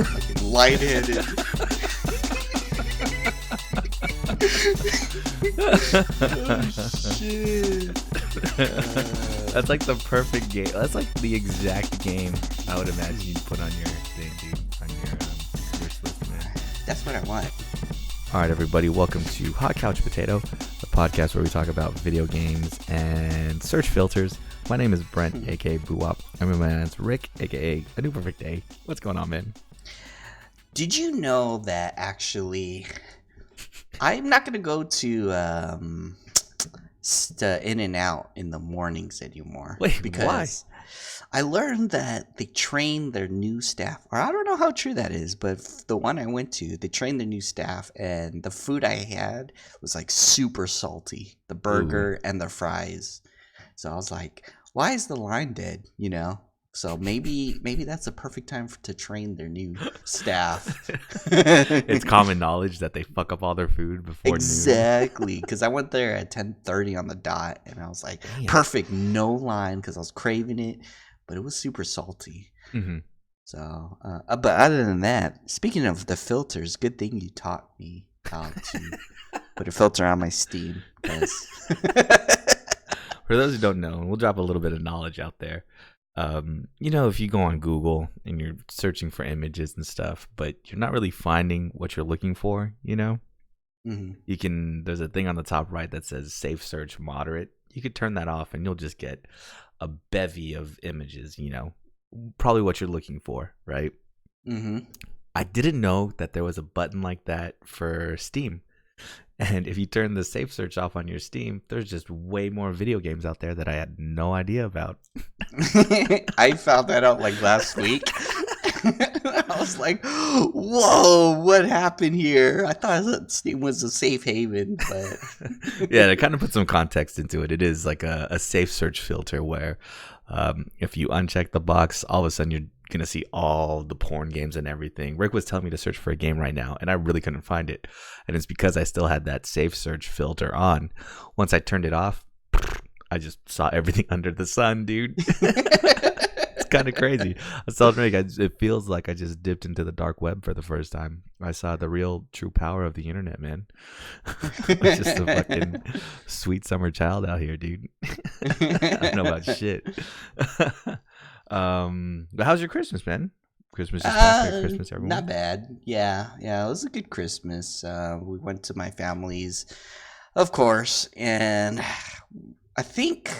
Fucking lightheaded. Oh, shit. That's like the perfect game. That's like the exact game I would imagine you'd put on your thing, dude. On your wish list, man. That's what I want. All right, everybody, welcome to Hot Couch Potato, the podcast where we talk about video games and search filters. My name is Brent, aka Boowop. I'm with my man's Rick, aka A New Perfect Day. What's going on, man? Did you know that actually I'm not going to go to In-N-Out in the mornings anymore? Wait, because I learned that they train their new staff, or I don't know how true that is, but the one I went to, they trained their new staff, and the food I had was like super salty, the burger and the fries. So I was like, why is the line dead, you know? So maybe that's a perfect time to train their new staff. It's common knowledge that they fuck up all their food before exactly, because I went there at 10:30 on the dot, and I was like, damn. Perfect, no line, because I was craving it, but it was super salty. Mm-hmm. So, but other than that, speaking of the filters, good thing you taught me how to put a filter on my Steam. Because for those who don't know, we'll drop a little bit of knowledge out there. If you go on Google and you're searching for images and stuff, but you're not really finding what you're looking for, Mm-hmm. there's a thing on the top right that says safe search moderate. You could turn that off and you'll just get a bevy of images, probably what you're looking for, right? Mm-hmm. I didn't know that there was a button like that for Steam. And if you turn the safe search off on your Steam, there's just way more video games out there that I had no idea about. I found that out like last week. I was like, whoa, what happened here? I thought that Steam was a safe haven, but yeah, to kind of put some context into it, it is like a safe search filter where if you uncheck the box, all of a sudden you're going to see all the porn games and everything. Rick was telling me to search for a game right now, and I really couldn't find it. And it's because I still had that safe search filter on. Once I turned it off, I just saw everything under the sun, dude. It's kind of crazy. I was telling Rick, it feels like I just dipped into the dark web for the first time. I saw the real true power of the internet, man. I'm just a fucking sweet summer child out here, dude. I don't know about shit. But how's your Christmas, man? Christmas is past. Merry Christmas, everyone. Not bad. Yeah, it was a good Christmas. We went to my family's, of course, and I think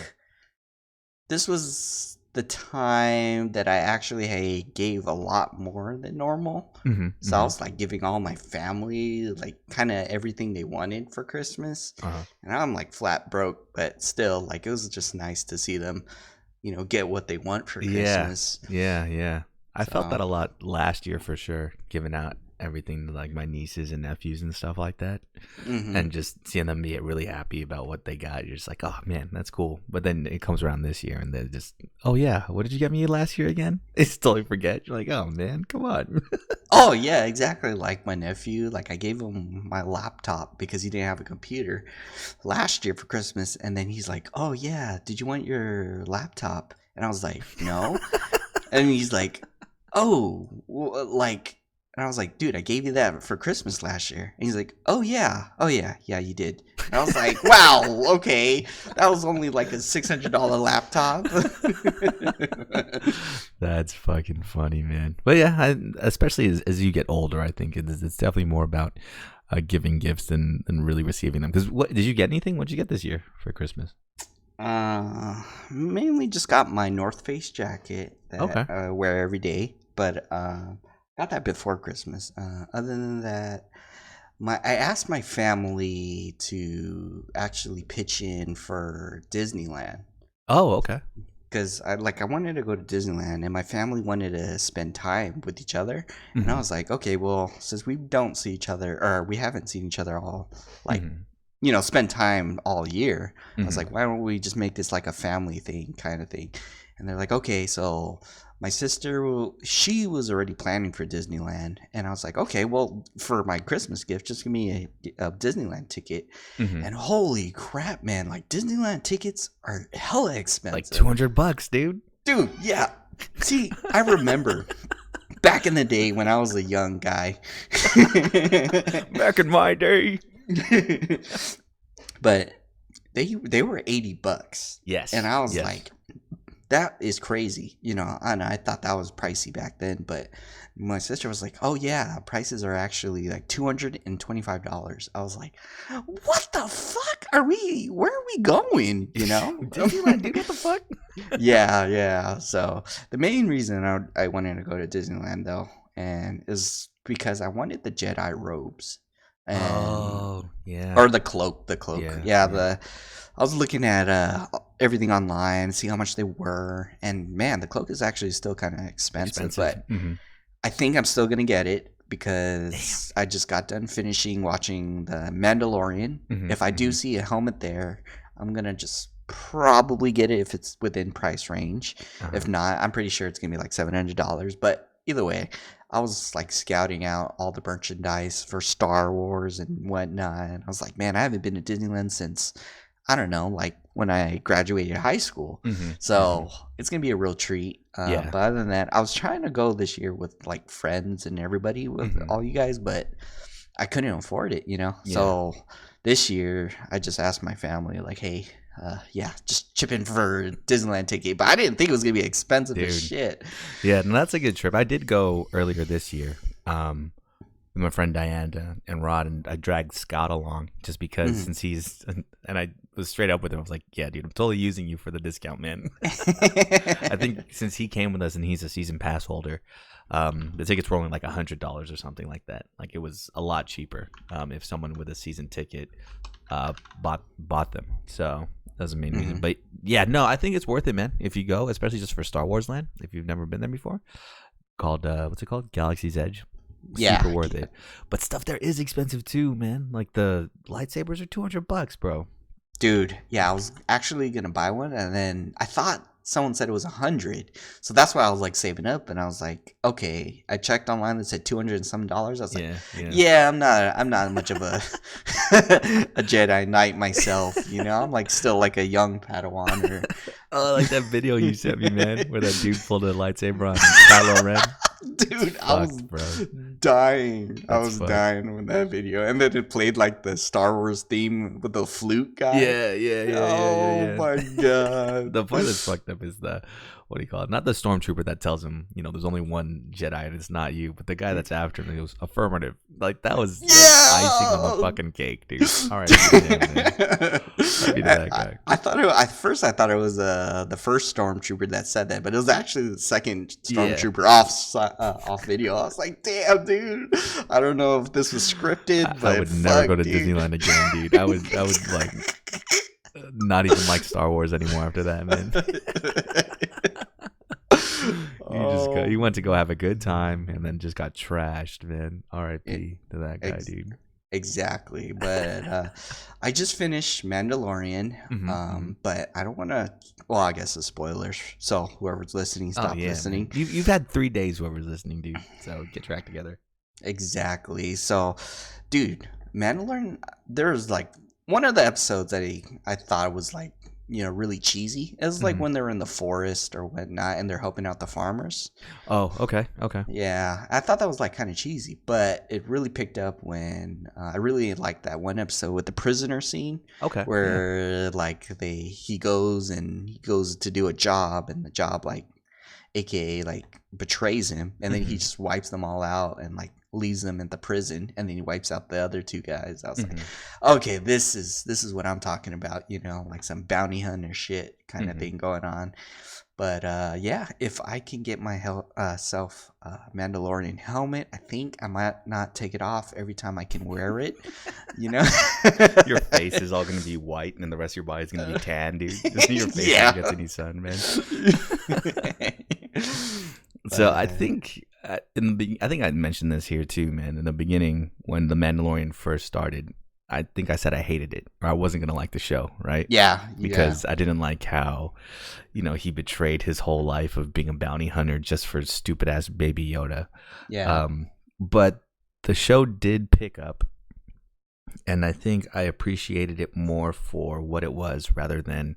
this was the time that I actually gave a lot more than normal. Mm-hmm, so I was like giving all my family like kind of everything they wanted for Christmas, and I'm like flat broke, but still, like, it was just nice to see them, get what they want for Christmas. Yeah. I felt that a lot last year for sure, giving out everything to like my nieces and nephews and stuff like that. Mm-hmm. And just seeing them get really happy about what they got. You're just like, oh man, that's cool. But then it comes around this year and they're just, oh yeah, what did you get me last year again? They totally forget. You're like, oh man, come on. Oh yeah, exactly. Like my nephew, like I gave him my laptop because he didn't have a computer last year for Christmas, and then he's like, oh yeah, did you want your laptop? And I was like, no. And he's like, oh, like, and I was like, dude, I gave you that for Christmas last year. And he's like, oh yeah, you did. And I was like, wow, okay, that was only like a $600 laptop. That's fucking funny, man. But yeah, especially as you get older, I think it's definitely more about giving gifts than really receiving them. Because what did you get anything? What did you get this year for Christmas? Mainly just got my North Face jacket that I wear every day, but got that before Christmas. Other than that, I asked my family to actually pitch in for Disneyland. Oh, okay. Because I wanted to go to Disneyland, and my family wanted to spend time with each other. Mm-hmm. And I was like, okay, well, since we don't see each other, or we haven't seen each other all, like, spend time all year. I was like, why don't we just make this like a family thing kind of thing? And they're like, okay. So my sister, she was already planning for Disneyland. And I was like, okay, well, for my Christmas gift, just give me a Disneyland ticket. And holy crap, man, like Disneyland tickets are hella expensive. Like $200, dude. Dude, yeah. See, I remember Back in the day when I was a young guy. Back in my day. But they were $80. Yes. And I was like, that is crazy. You know, and I thought that was pricey back then, but my sister was like, oh yeah, prices are actually like $225. I was like, what the fuck where are we going, you know? Disneyland, dude, what the fuck? Yeah. So the main reason I wanted to go to Disneyland though, and is because I wanted the Jedi robes. And, or the cloak. Yeah. I was looking at everything online, see how much they were, and man, the cloak is actually still kind of expensive. But I think I'm still gonna get it because I just got done finishing watching The Mandalorian. If I do see a helmet there, I'm gonna just probably get it if it's within price range. If not, I'm pretty sure it's gonna be like $700. But either way, I was like scouting out all the merchandise for Star Wars and whatnot, and I was like, man, I haven't been to Disneyland since, I don't know, like when I graduated high school. So it's gonna be a real treat. But other than that, I was trying to go this year with like friends and everybody, with all you guys, but I couldn't afford it, you know. So this year, I just asked my family, like, hey, just chip in for a Disneyland ticket. But I didn't think it was gonna be expensive as shit. Yeah, and that's a good trip. I did go earlier this year with my friend Diane and Rod, and I dragged Scott along just because since he's, and I was straight up with him. I was like, yeah, dude, I'm totally using you for the discount, man. I think since he came with us and he's a season pass holder, the tickets were only like $100 or something like that. Like it was a lot cheaper if someone with a season ticket bought them. So that's the main reason. But yeah, no, I think it's worth it, man. If you go, especially just for Star Wars Land, if you've never been there before, called what's it called? Galaxy's Edge. Super worth it. But stuff there is expensive too, man. Like the lightsabers are $200, bro. Dude, yeah, I was actually gonna buy one, and then I thought someone said it was 100, so that's why I was like saving up, and I was like, okay. I checked online that said $200 and some. I was like, yeah, I'm not much of a a Jedi Knight myself, you know. I'm like still like a young Padawan. Or oh, like that video you sent me, man, where that dude pulled a lightsaber on Kylo Ren. Dude, I was dying. I was dying with that video, and then it played like the Star Wars theme with the flute guy. Yeah. Oh my god. The part that's fucked up is the, what do you call it? Not the stormtrooper that tells him, you know, there's only one Jedi and it's not you, but the guy that's after him, he goes, affirmative. Like that was icing on the fucking cake, dude. All right, that guy. I thought at first I thought it was the first stormtrooper that said that, but it was actually the second stormtrooper off video. I was like, damn, dude. I don't know if this was scripted, but I would never go to Disneyland again, dude. I would like not even like Star Wars anymore after that, man. You went to go have a good time and then just got trashed, man. R.I.P. to that guy, dude. Exactly. But I just finished Mandalorian, but I don't want to, well, I guess the spoilers, so whoever's listening, stop listening. You've had 3 days, whoever's listening, dude, so get your act together. Exactly. So, dude, Mandalorian, there's like one of the episodes that I thought was like, you know, really cheesy. It was like when they're in the forest or whatnot and they're helping out the farmers. Oh, okay. Yeah, I thought that was like kind of cheesy, but it really picked up when I really liked that one episode with the prisoner scene. Okay. Where like he goes to do a job, and the job like, AKA like betrays him, and then he just wipes them all out and like leaves them in the prison, and then he wipes out the other 2 guys. I was like, okay, this is what I'm talking about, you know, like some bounty hunter shit kind of thing going on. But yeah, if I can get my self Mandalorian helmet, I think I might not take it off every time I can wear it. You know, your face is all gonna be white, and then the rest of your body is gonna be tan, dude. Your face gets any sun, man. So I think I think I mentioned this here too, man. In the beginning, when The Mandalorian first started, I think I said I hated it, or I wasn't gonna like the show, right? Yeah, because I didn't like how, you know, he betrayed his whole life of being a bounty hunter just for stupid ass Baby Yoda. Yeah. But the show did pick up, and I think I appreciated it more for what it was rather than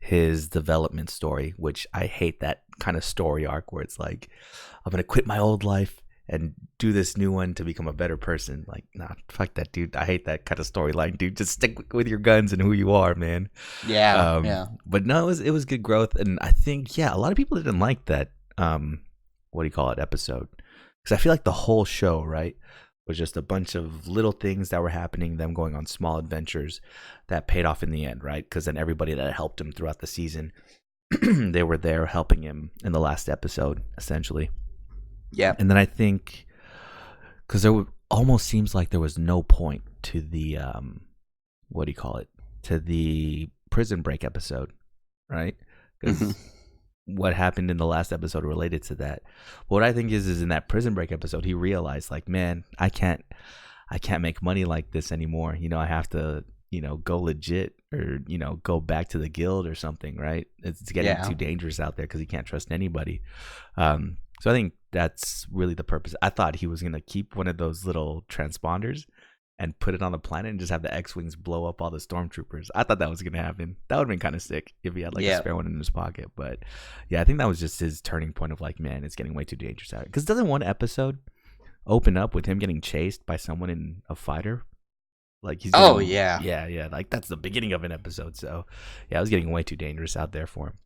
his development story, which I hate that kind of story arc where it's like, I'm going to quit my old life and do this new one to become a better person. Like, nah, fuck that, dude. I hate that kind of storyline, dude. Just stick with your guns and who you are, man. Yeah, yeah. But no, it was good growth. And I think, yeah, a lot of people didn't like that, what do you call it, episode. Because I feel like the whole show, right, was just a bunch of little things that were happening, them going on small adventures that paid off in the end, right? Because then everybody that helped him throughout the season, they were there helping him in the last episode, essentially. Yeah. And then I think, because almost seems like there was no point to the, what do you call it, to the Prison Break episode, right? Because what happened in the last episode related to that. What I think is in that Prison Break episode, he realized, like, man, I can't make money like this anymore. You know, I have to, you know, go legit or, you know, go back to the guild or something, right? It's getting too dangerous out there because he can't trust anybody. So I think that's really the purpose. I thought he was going to keep one of those little transponders and put it on the planet and just have the X-Wings blow up all the stormtroopers. I thought that was going to happen. That would have been kind of sick if he had like a spare one in his pocket. But yeah, I think that was just his turning point of like, man, it's getting way too dangerous out. Because doesn't one episode open up with him getting chased by someone in a fighter? Like he's yeah. Like that's the beginning of an episode. So yeah, it was getting way too dangerous out there for him.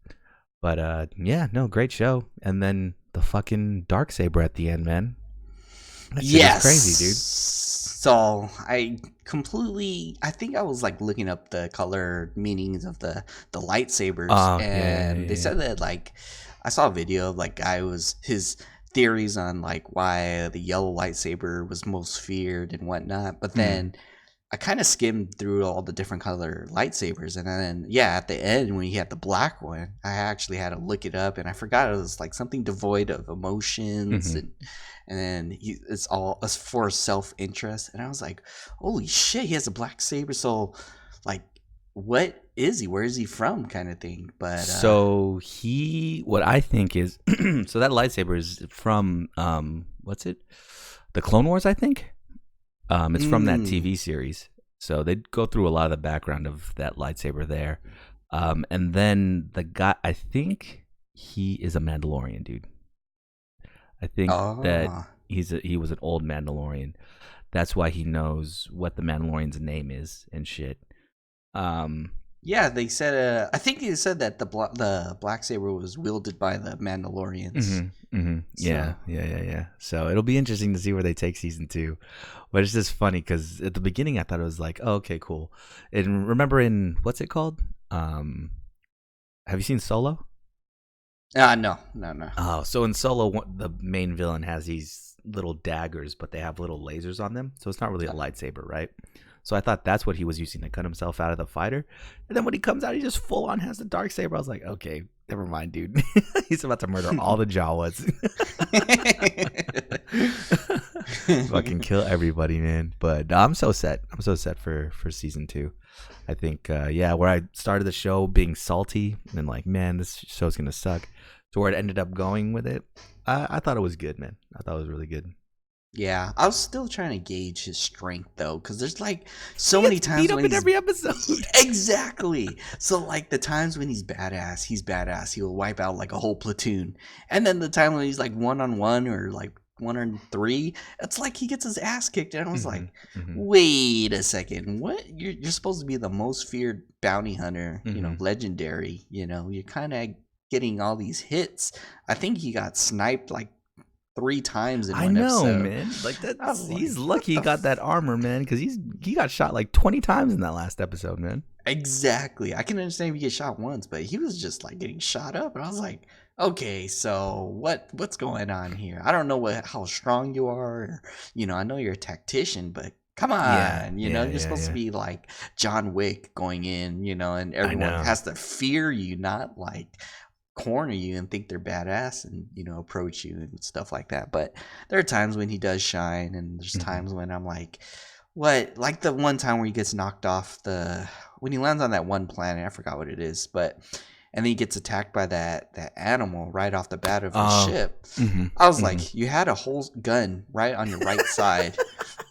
But yeah, no, great show. And then the fucking Darksaber at the end, man. That shit is crazy, dude. So I think I was like looking up the color meanings of the lightsabers, and they said that like I saw a video of like his theories on like why the yellow lightsaber was most feared and whatnot, but then I kind of skimmed through all the different color lightsabers, and then at the end when he had the black one, I actually had to look it up, and I forgot it was like something devoid of emotions, and then it's all for self-interest, and I was like, holy shit, he has a black saber. So like, what is he? Where is he from? Kind of thing. But so what I think is, so that lightsaber is from what's it? The Clone Wars, I think. It's from that TV series. So they go through a lot of the background of that lightsaber there. And then the guy, I think he is a Mandalorian, dude. I think that he was an old Mandalorian. That's why he knows what the Mandalorian's name is and shit. Yeah, they said. I think they said that the black saber was wielded by the Mandalorians. Yeah. So it'll be interesting to see where they take season 2. But it's just funny because at the beginning I thought it was like, oh, okay, cool. And remember in what's it called? Have you seen Solo? No. Oh, so in Solo, the main villain has these little daggers, but they have little lasers on them. So it's not really a lightsaber, right? So I thought that's what he was using to cut himself out of the fighter. And then when he comes out, he just full on has the Darksaber. I was like, okay, never mind, dude. He's about to murder all the Jawas. Fucking kill everybody, man. But I'm so set. I'm so set for season 2. I think, where I started the show being salty and like, man, this show's going to suck. So where it ended up going with it, I thought it was good, man. I thought it was really good. Yeah, I was still trying to gauge his strength though, because there's like so many times beat up in every episode. Exactly. So like the times when he's badass. He'll wipe out like a whole platoon, and then the time when he's like 1-on-1 or like 1-on-3, it's like he gets his ass kicked. And I was like, wait a second, what? You're supposed to be the most feared bounty hunter, you know, legendary. You know, you're kind of getting all these hits. I think he got sniped like 3 times in one episode. Man. Like he's lucky he got that armor, man, because he got shot like 20 times in that last episode, man. Exactly. I can understand if you get shot once, but he was just like getting shot up, and I was like, okay, so what's going on here? I don't know how strong you are. Or, you know, I know you're a tactician, but come on, you're supposed to be like John Wick going in, you know, and everyone has to fear you, not like corner you and think they're badass and, you know, approach you and stuff like that. But there are times when he does shine, and there's times when I'm like, what? Like the one time where he gets knocked off when he lands on that one planet, I forgot what it is, but and then he gets attacked by that animal right off the bat of the ship. I was like, you had a whole gun right on your right side,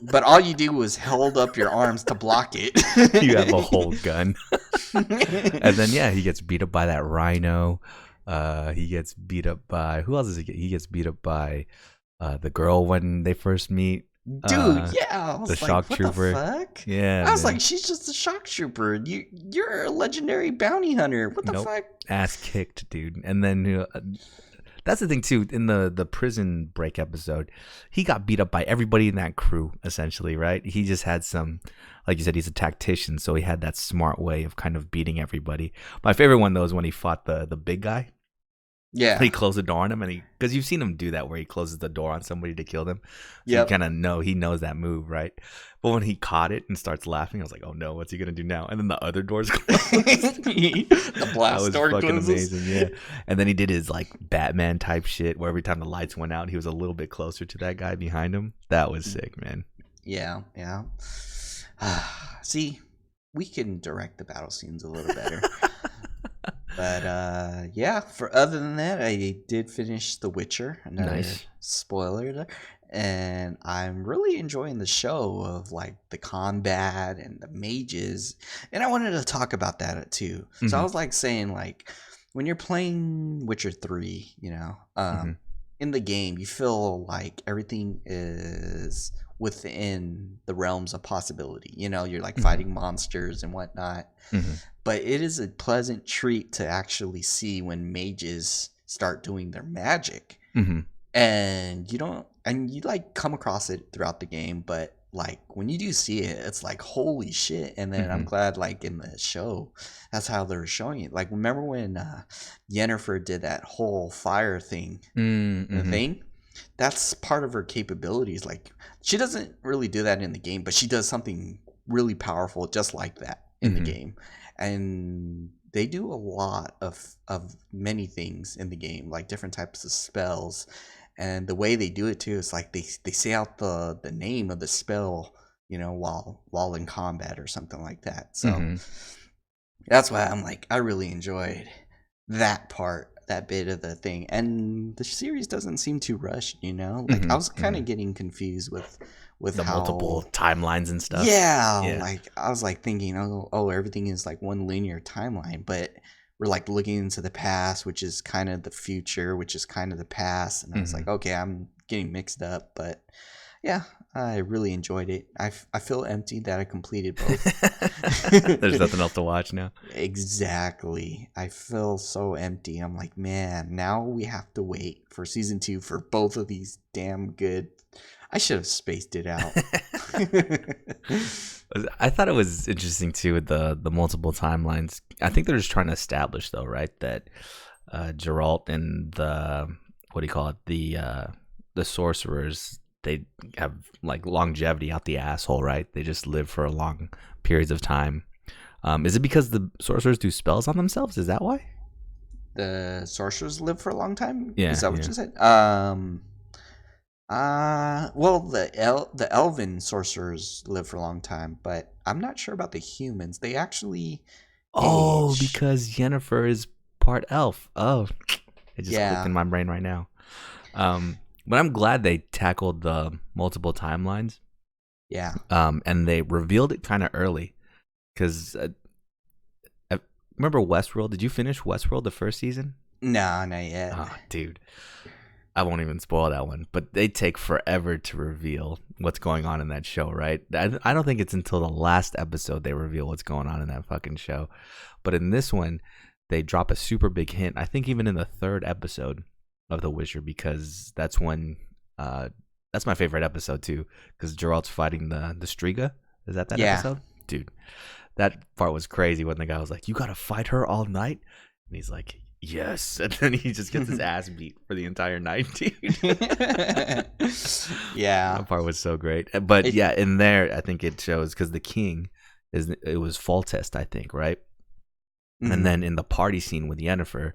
but all you do was held up your arms to block it. You have a whole gun. And then he gets beat up by that rhino. He gets beat up by who else does he get? He gets beat up by the girl when they first meet. Dude, yeah, I the was shock like, what trooper. the fuck? Yeah, I was man. like, she's just a shock trooper. You're a legendary bounty hunter. What the Nope. fuck? Ass kicked, dude. And then that's the thing too. In the prison break episode, he got beat up by everybody in that crew. Essentially, right? He just had some, like you said, he's a tactician, so he had that smart way of kind of beating everybody. My favorite one though is when he fought the big guy. Yeah. He closed the door on him, and because you've seen him do that where he closes the door on somebody to kill them. So Yep. you kind of know he knows that move, right? But when he caught it and starts laughing, I was like, "Oh no, what's he gonna do now?" And then the other doors close. The blast door fucking closes. amazing, yeah. And then he did his like Batman type shit, where every time the lights went out, he was a little bit closer to that guy behind him. That was sick, man. Yeah. See, we can direct the battle scenes a little better. But yeah, for other than that, I did finish The Witcher. Another Nice. spoiler there. And I'm really enjoying the show of like the combat and the mages. And I wanted to talk about that too. So I was like saying, like, when you're playing Witcher 3, in the game, you feel like everything is within the realms of possibility. You're like fighting monsters and whatnot. But it is a pleasant treat to actually see when mages start doing their magic. And you like come across it throughout the game, but like when you do see it, it's like holy shit. And then I'm glad like in the show, that's how they're showing it. Like remember when Yennefer did that whole fire thing, that's part of her capabilities. Like she doesn't really do that in the game, but she does something really powerful just like that in the game. And they do a lot of many things in the game, like different types of spells. And the way they do it too is like they say out the name of the spell, while in combat or something like that. So that's why I'm like, I really enjoyed that part, that bit of the thing. And the series doesn't seem too rushed, Like I was kind of getting confused with the how multiple timelines and stuff. Yeah, like I was like thinking, oh, everything is like one linear timeline, but we're like looking into the past, which is kind of the future, which is kind of the past, and I was like, okay, I'm getting mixed up, but yeah, I really enjoyed it. I feel empty that I completed both. There's nothing else to watch now. Exactly. I feel so empty. I'm like, man, now we have to wait for season 2 for both of these damn good. I should have spaced it out. I thought it was interesting too with the multiple timelines. I think they're just trying to establish though, right, that Geralt and the the sorcerers, they have like longevity out the asshole, right? They just live for long periods of time. Is it because the sorcerers do spells on themselves? Is that why? The sorcerers live for a long time? Yeah. Is that what you said? Well, the elven sorcerers live for a long time, but I'm not sure about the humans. They actually age. Because Yennefer is part elf. Oh, it just clicked in my brain right now. But I'm glad they tackled the multiple timelines. Yeah. And they revealed it kind of early, because remember Westworld? Did you finish Westworld the first season? No, not yet. Oh, dude. I won't even spoil that one, but they take forever to reveal what's going on in that show, right? I don't think it's until the last episode they reveal what's going on in that fucking show. But in this one, they drop a super big hint. I think even in the third episode of The Witcher, because that's when that's my favorite episode too, because Geralt's fighting the Striga. Is that episode? Dude, that part was crazy when the guy was like, "You gotta fight her all night," and he's like, "Yes," and then he just gets his ass beat for the entire night, dude. Yeah, that part was so great. But in there, I think it shows, because the king it was Foltest, I think, right? And then in the party scene with Yennefer,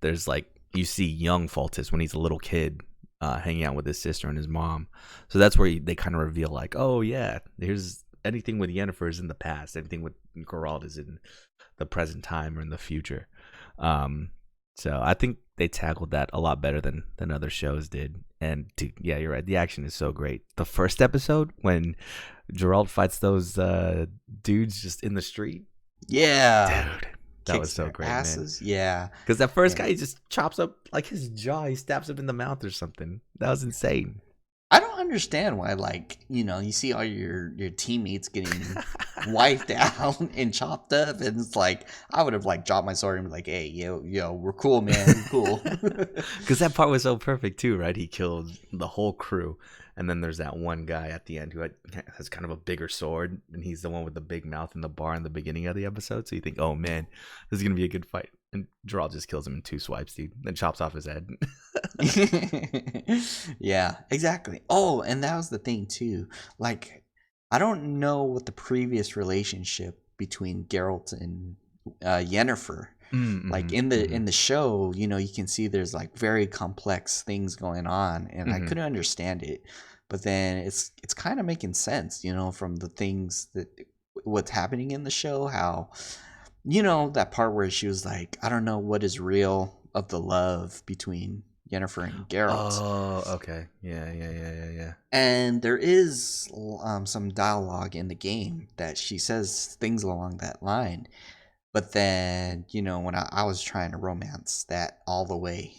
there's like, you see young Foltest when he's a little kid, hanging out with his sister and his mom. So that's where they kind of reveal like, oh yeah, here's anything with Yennefer is in the past, anything with Geralt is in the present time or in the future. So I think they tackled that a lot better than other shows did. And dude, yeah, you're right. The action is so great. The first episode when Geralt fights those dudes just in the street. Yeah. Dude, that was Kicks so their great, man. asses. Yeah. Because that first And guy, he just chops up like his jaw. He stabs him in the mouth or something. That was insane. I don't understand why, like, you see all your teammates getting wiped out and chopped up, and it's like I would have like dropped my sword and be like, "Hey, yo, we're cool, man, we're cool." Because that part was so perfect too, right? He killed the whole crew, and then there's that one guy at the end who has kind of a bigger sword, and he's the one with the big mouth in the bar in the beginning of the episode. So you think, oh man, this is gonna be a good fight, and Geralt just kills him in 2 swipes, dude. Then chops off his head. Yeah, exactly. Oh, and that was the thing too. Like, I don't know what the previous relationship between Geralt and Yennefer. Like Mm-hmm, in the show, you can see there's like very complex things going on, and I mm-hmm. couldn't understand it. But then it's kind of making sense, from the things that what's happening in the show. How that part where she was like, I don't know what is real of the love between Yennefer and Geralt. Oh, okay. Yeah. And there is some dialogue in the game that she says things along that line. But then, when I was trying to romance that all the way,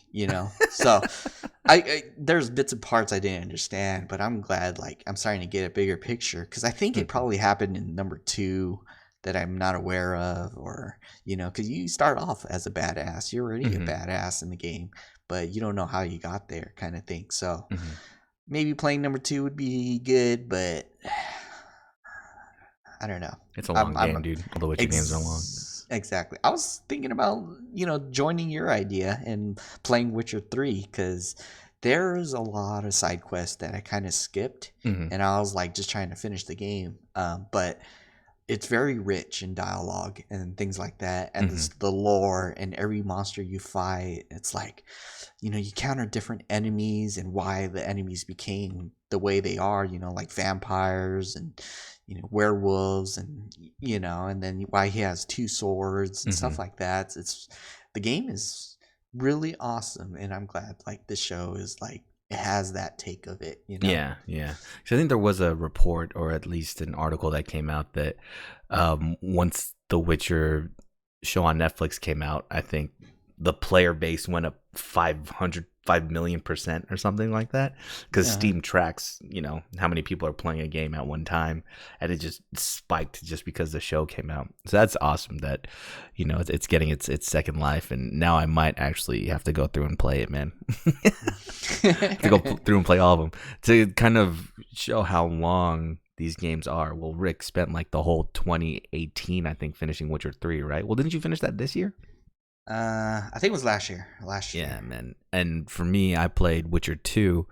so there's bits and parts I didn't understand, but I'm glad, like, I'm starting to get a bigger picture because I think it Mhm, probably happened in number two that I'm not aware of, or, because you start off as a badass, you're already a mhm, badass in the game, but you don't know how you got there, kind of thing. So mhm. maybe playing number two would be good, but I don't know. It's a I'm long I'm game, dude. All the Witcher games are long. exactly. I was thinking about, joining your idea and playing Witcher 3 cuz there's a lot of side quests that I kind of skipped, Mhm, and I was like just trying to finish the game. But it's very rich in dialogue and things like that, and mhm, the lore, and every monster you fight, it's like, you counter different enemies and why the enemies became the way they are, like vampires and werewolves, and and then why he has two swords and stuff mhm. like that. It's The game is really awesome, and I'm glad like the show is like it has that take of it. Yeah. So I think there was a report, or at least an article that came out that once the Witcher show on Netflix came out, I think the player base went up 500, 5 million% or something like that. Because Uh-huh. Steam tracks, how many people are playing a game at one time, and it just spiked just because the show came out. So that's awesome that it's getting its second life, and now I might actually have to go through and play it, man. To go through and play all of them to kind of show how long these games are. Well, Rick spent like the whole 2018, I think, finishing Witcher 3, right? Well, didn't you finish that this year? I think it was last year. Last Yeah, year. man. And for me, I played Witcher 2,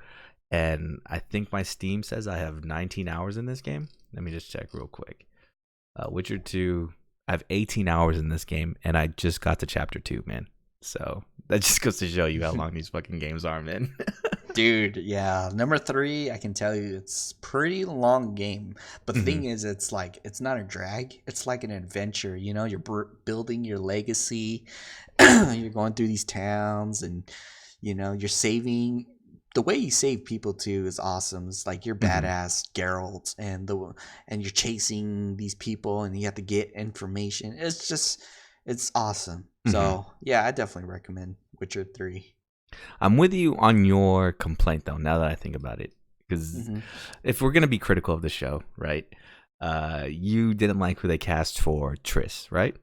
and I think my Steam says I have 19 hours in this game. Let me just check real quick. Witcher 2, I have 18 hours in this game, and I just got to chapter 2, man. So that just goes to show you how long these fucking games are, man. Dude, yeah. Number three, I can tell you it's pretty long game. But the Hmm. thing is, it's like it's not a drag. It's like an adventure. You're building your legacy. You're going through these towns, and you're saving. The way you save people too is awesome. It's like you're Hmm. badass Geralt, and you're chasing these people, and you have to get information. It's awesome. Hmm. So yeah, I definitely recommend Witcher 3. I'm with you on your complaint, though, now that I think about it. Because Hmm. if we're going to be critical of the show, right? You didn't like who they cast for Triss, right?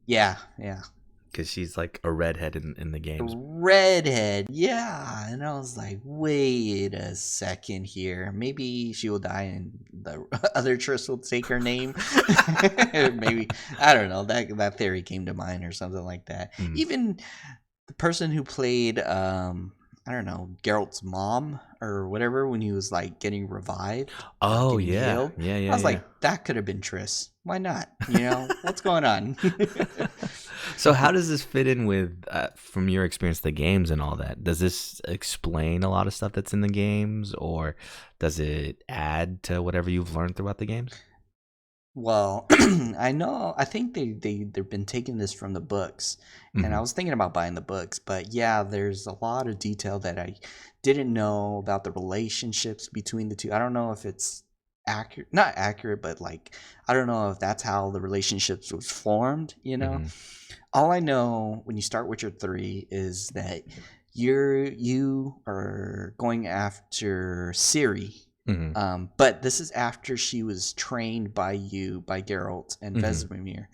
Yeah, yeah. Because she's like a redhead in the games. Redhead, yeah. And I was like, wait a second here. Maybe she will die and the other Triss will take her name. Maybe, I don't know. That theory came to mind or something like that. Mm. Even the person who played I don't know, Geralt's mom or whatever when he was like getting revived or Oh, getting yeah. healed. I was Yeah. like, that could have been Triss. Why not? What's going on? So, how does this fit in with, from your experience, the games and all that? Does this explain a lot of stuff that's in the games, or does it add to whatever you've learned throughout the games? Well, I know. I think they've been taking this from the books, and I Hmm. was thinking about buying the books. But yeah, there's a lot of detail that I didn't know about the relationships between the two. I don't know if it's accurate, not accurate, but like I don't know if that's how the relationships was formed. All I know when you start Witcher 3 is that you are going after Ciri. But this is after she was trained by Geralt and Vesemir,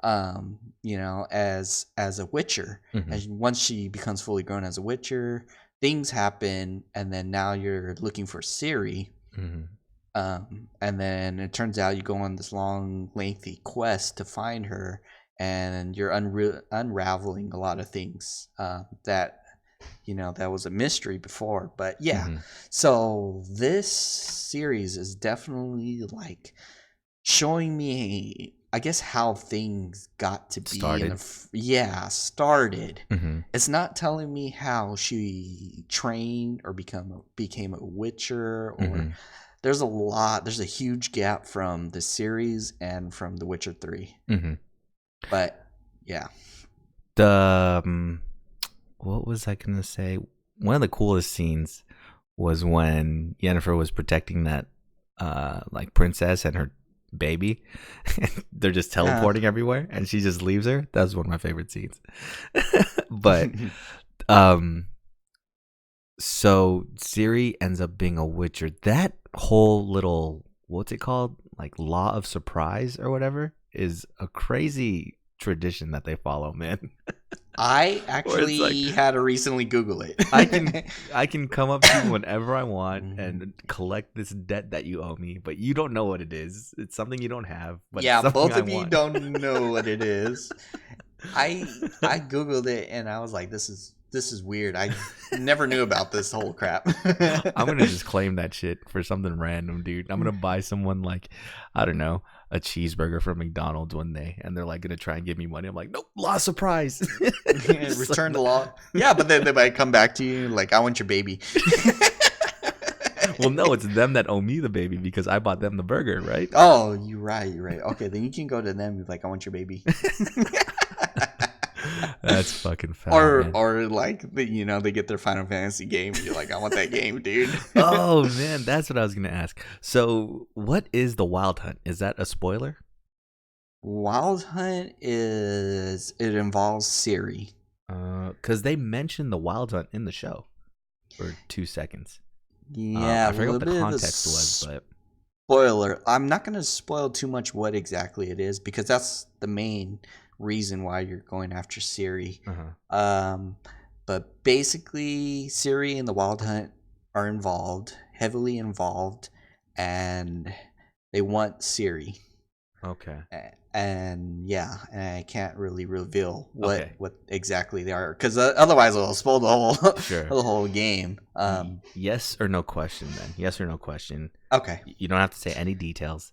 as a Witcher. And once she becomes fully grown as a Witcher, things happen, and then now you're looking for Ciri. And then it turns out you go on this long, lengthy quest to find her, and you're unraveling a lot of things that was a mystery before. But yeah, so this series is definitely like showing me, I guess, how things got to be Started. Started. It's not telling me how she trained or became a Witcher, or there's a huge gap from the series and from The Witcher 3. But yeah, what was I gonna say? One of the coolest scenes was when Yennefer was protecting that like princess and her baby. They're just teleporting everywhere, and she just leaves her. That was one of my favorite scenes. But so Ciri ends up being a Witcher. That whole little, what's it called, like law of surprise or whatever, is a crazy tradition that they follow, man. I actually had to recently Google it. I can come up to you whenever I want and collect this debt that you owe me, but you don't know what it is. It's something you don't have. But yeah, both of you don't know what it is. I Googled it and I was like, this is weird. I never knew about this whole crap. I'm gonna just claim that shit for something random, dude. I'm gonna buy someone, like, I don't know, a cheeseburger from McDonald's one day, and they're like gonna try and give me money. I'm like, nope, law surprise. Return the law. Yeah, but then they might come back to you like, I want your baby. Well, no, it's them that owe me the baby because I bought them the burger, right? Oh, you're right. Okay, then you can go to them and be like, I want your baby. That's fucking foul, or like they get their Final Fantasy game and you're like, I want that game, dude. Oh man, that's what I was gonna ask. So what is the Wild Hunt? Is that a spoiler? Wild Hunt it involves Ciri. Because they mentioned the Wild Hunt in the show for 2 seconds. Yeah, I forget what the context was, but spoiler. I'm not gonna spoil too much what exactly it is because that's the main reason why you're going after Ciri. But basically Ciri and the Wild Hunt are heavily involved, and they want Ciri. Okay. And yeah, and I can't really reveal what exactly they are because otherwise it'll spoil the whole the whole game. Yes or no question then. Yes or no question. Okay. You don't have to say any details.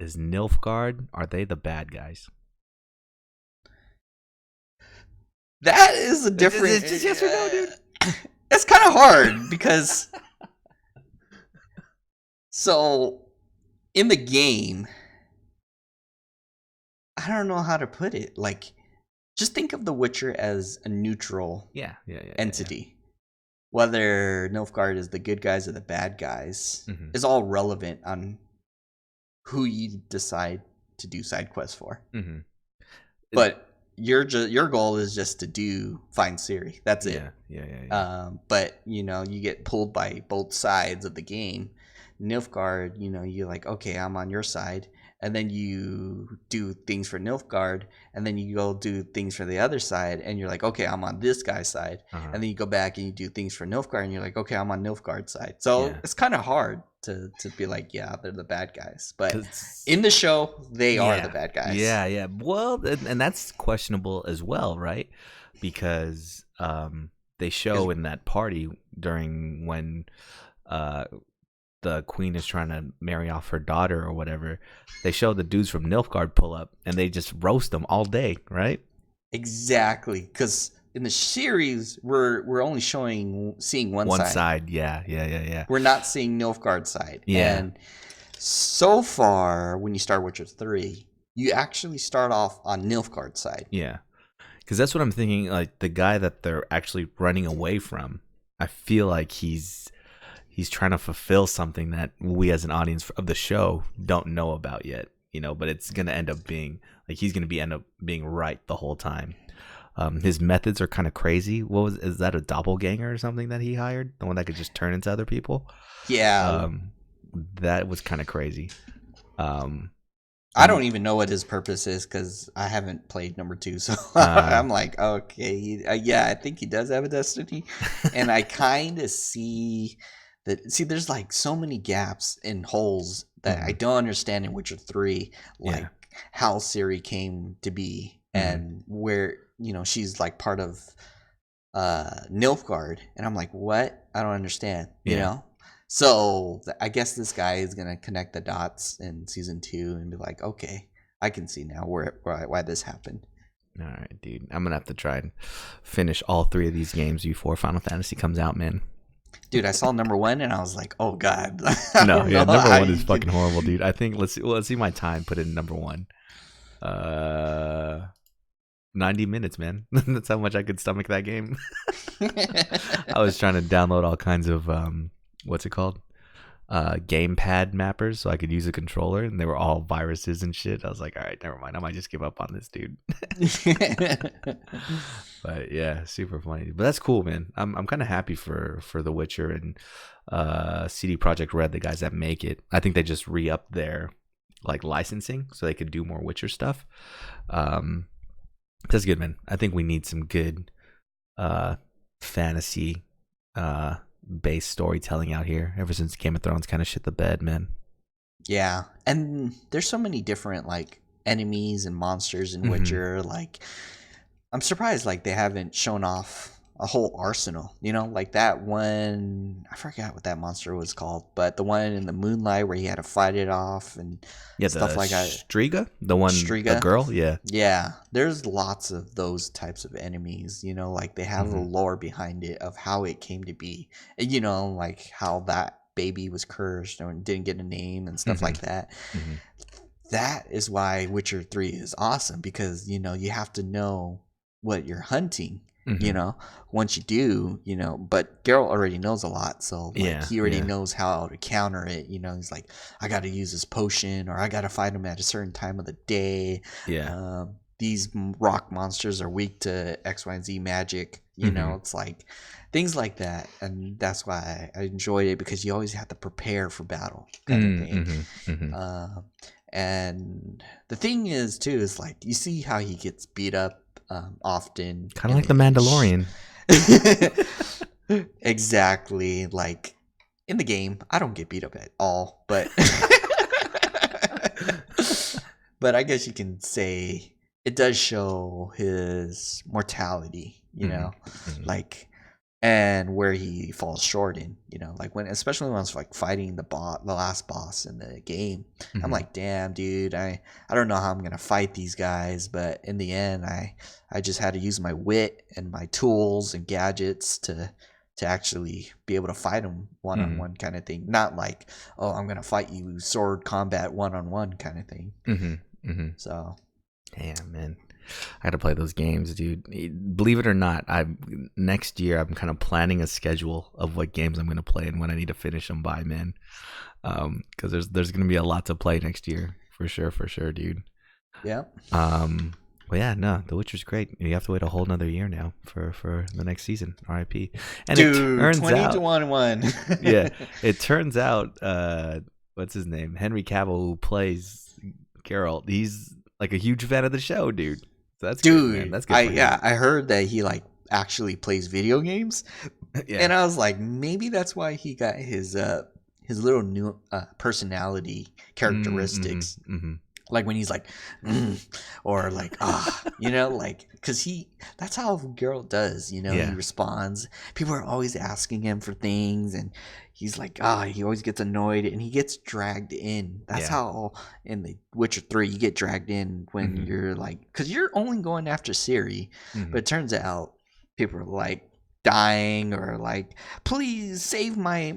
Is Nilfgaard, are they the bad guys? That is a different. It's just yes or no, dude. It's kind of hard because so in the game, I don't know how to put it. Like, just think of The Witcher as a neutral entity. Whether Nilfgaard is the good guys or the bad guys is all relevant on who you decide to do side quests for. But your goal is just to find Ciri. That's it. Yeah. But you get pulled by both sides of the game. Nilfgaard, you're like, okay, I'm on your side, and then you do things for Nilfgaard, and then you go do things for the other side, and you're like, okay, I'm on this guy's side, and then you go back and you do things for Nilfgaard, and you're like, okay, I'm on Nilfgaard's side. So it's kind of hard to be like, yeah, they're the bad guys, but in the show, they are the bad guys. Yeah. Well, and that's questionable as well, right? Because they show in that party during when the queen is trying to marry off her daughter or whatever, they show the dudes from Nilfgaard pull up and they just roast them all day, right? Exactly, because in the series we're only seeing one side. Yeah. We're not seeing Nilfgaard's side. Yeah. And so far, when you start Witcher 3, you actually start off on Nilfgaard's side. Yeah, because that's what I'm thinking. Like the guy that they're actually running away from, I feel like he's he's trying to fulfill something that we as an audience of the show don't know about yet, but it's gonna end up being like he's gonna end up being right the whole time. His methods are kind of crazy. Is that a doppelganger or something that he hired? The one that could just turn into other people? Yeah. That was kind of crazy. I don't even know what his purpose is because I haven't played number 2, so I'm like, okay, yeah, I think he does have a destiny, and I kind of see that. See, there's like so many gaps and holes that I don't understand in Witcher 3, like how Ciri came to be and where she's like part of Nilfgaard, and I'm like, what? I don't understand, you know. So I guess this guy is gonna connect the dots in season 2 and be like, okay, I can see now why this happened. All right, dude. I'm gonna have to try and finish all 3 of these games before Final Fantasy comes out, man. Dude, I saw number 1 and I was like, oh god. Number 1 is fucking horrible, dude. I think let's see my time put in number 1. 90 minutes, man. That's how much I could stomach that game. I was trying to download all kinds of what's it called? Gamepad mappers so I could use a controller, and they were all viruses and shit. I was like, all right, never mind. I might just give up on this, dude. But yeah, super funny. But that's cool, man. I'm kind of happy for The Witcher and CD Projekt Red, the guys that make it. I think they just re-upped their like licensing so they could do more Witcher stuff. That's good, man. I think we need some good fantasy based storytelling out here. Ever since Game of Thrones kind of shit the bed, man. Yeah, and there's so many different like enemies and monsters in Witcher. Like, I'm surprised like they haven't shown off a whole arsenal. Like that one. I forgot what that monster was called, but the one in the moonlight where he had to fight it off and stuff like that. Striga, the girl. Yeah. There's lots of those types of enemies. Like they have the lore behind it of how it came to be. Like how that baby was cursed and didn't get a name and stuff like that. That is why Witcher 3 is awesome, because you have to know what you're hunting. Once you do, but Geralt already knows a lot, so he already knows how to counter it. He's like, I got to use this potion, or I got to fight him at a certain time of the day. These rock monsters are weak to X, Y, and Z magic. It's like things like that, and that's why I enjoyed it, because you always have to prepare for battle, kind of thing. And the thing is too is like you see how he gets beat up. Often kind of like the Mandalorian. Exactly. Like in the game I don't get beat up at all, but but I guess you can say it does show his mortality, like, and where he falls short in, like especially when I was like fighting the last boss in the game. I'm like, damn, dude, I don't know how I'm gonna fight these guys, but in the end I just had to use my wit and my tools and gadgets to actually be able to fight them one-on-one kind of thing. Not like, oh, I'm gonna fight you sword combat one-on-one kind of thing. So damn, man, I gotta play those games, dude. Believe it or not, next year I'm kind of planning a schedule of what games I'm gonna play and when I need to finish them by, man. Because there's gonna be a lot to play next year for sure, dude. Yeah. Well, yeah, no, The Witcher's great. You have to wait a whole nother year now for the next season. R.I.P. And dude, it turns 20 out, to 1-1. Yeah, it turns out, what's his name? Henry Cavill, who plays Geralt. He's like a huge fan of the show, dude. So that's good, man. That's good. I heard that he like actually plays video games, and I was like, maybe that's why he got his little new personality characteristics. Like when he's like, or like, like, because that's how Geralt does, he responds. People are always asking him for things, and he's like, he always gets annoyed and he gets dragged in. That's how in The Witcher 3 you get dragged in when you're like, because you're only going after Ciri, but it turns out people are like dying or like, please save my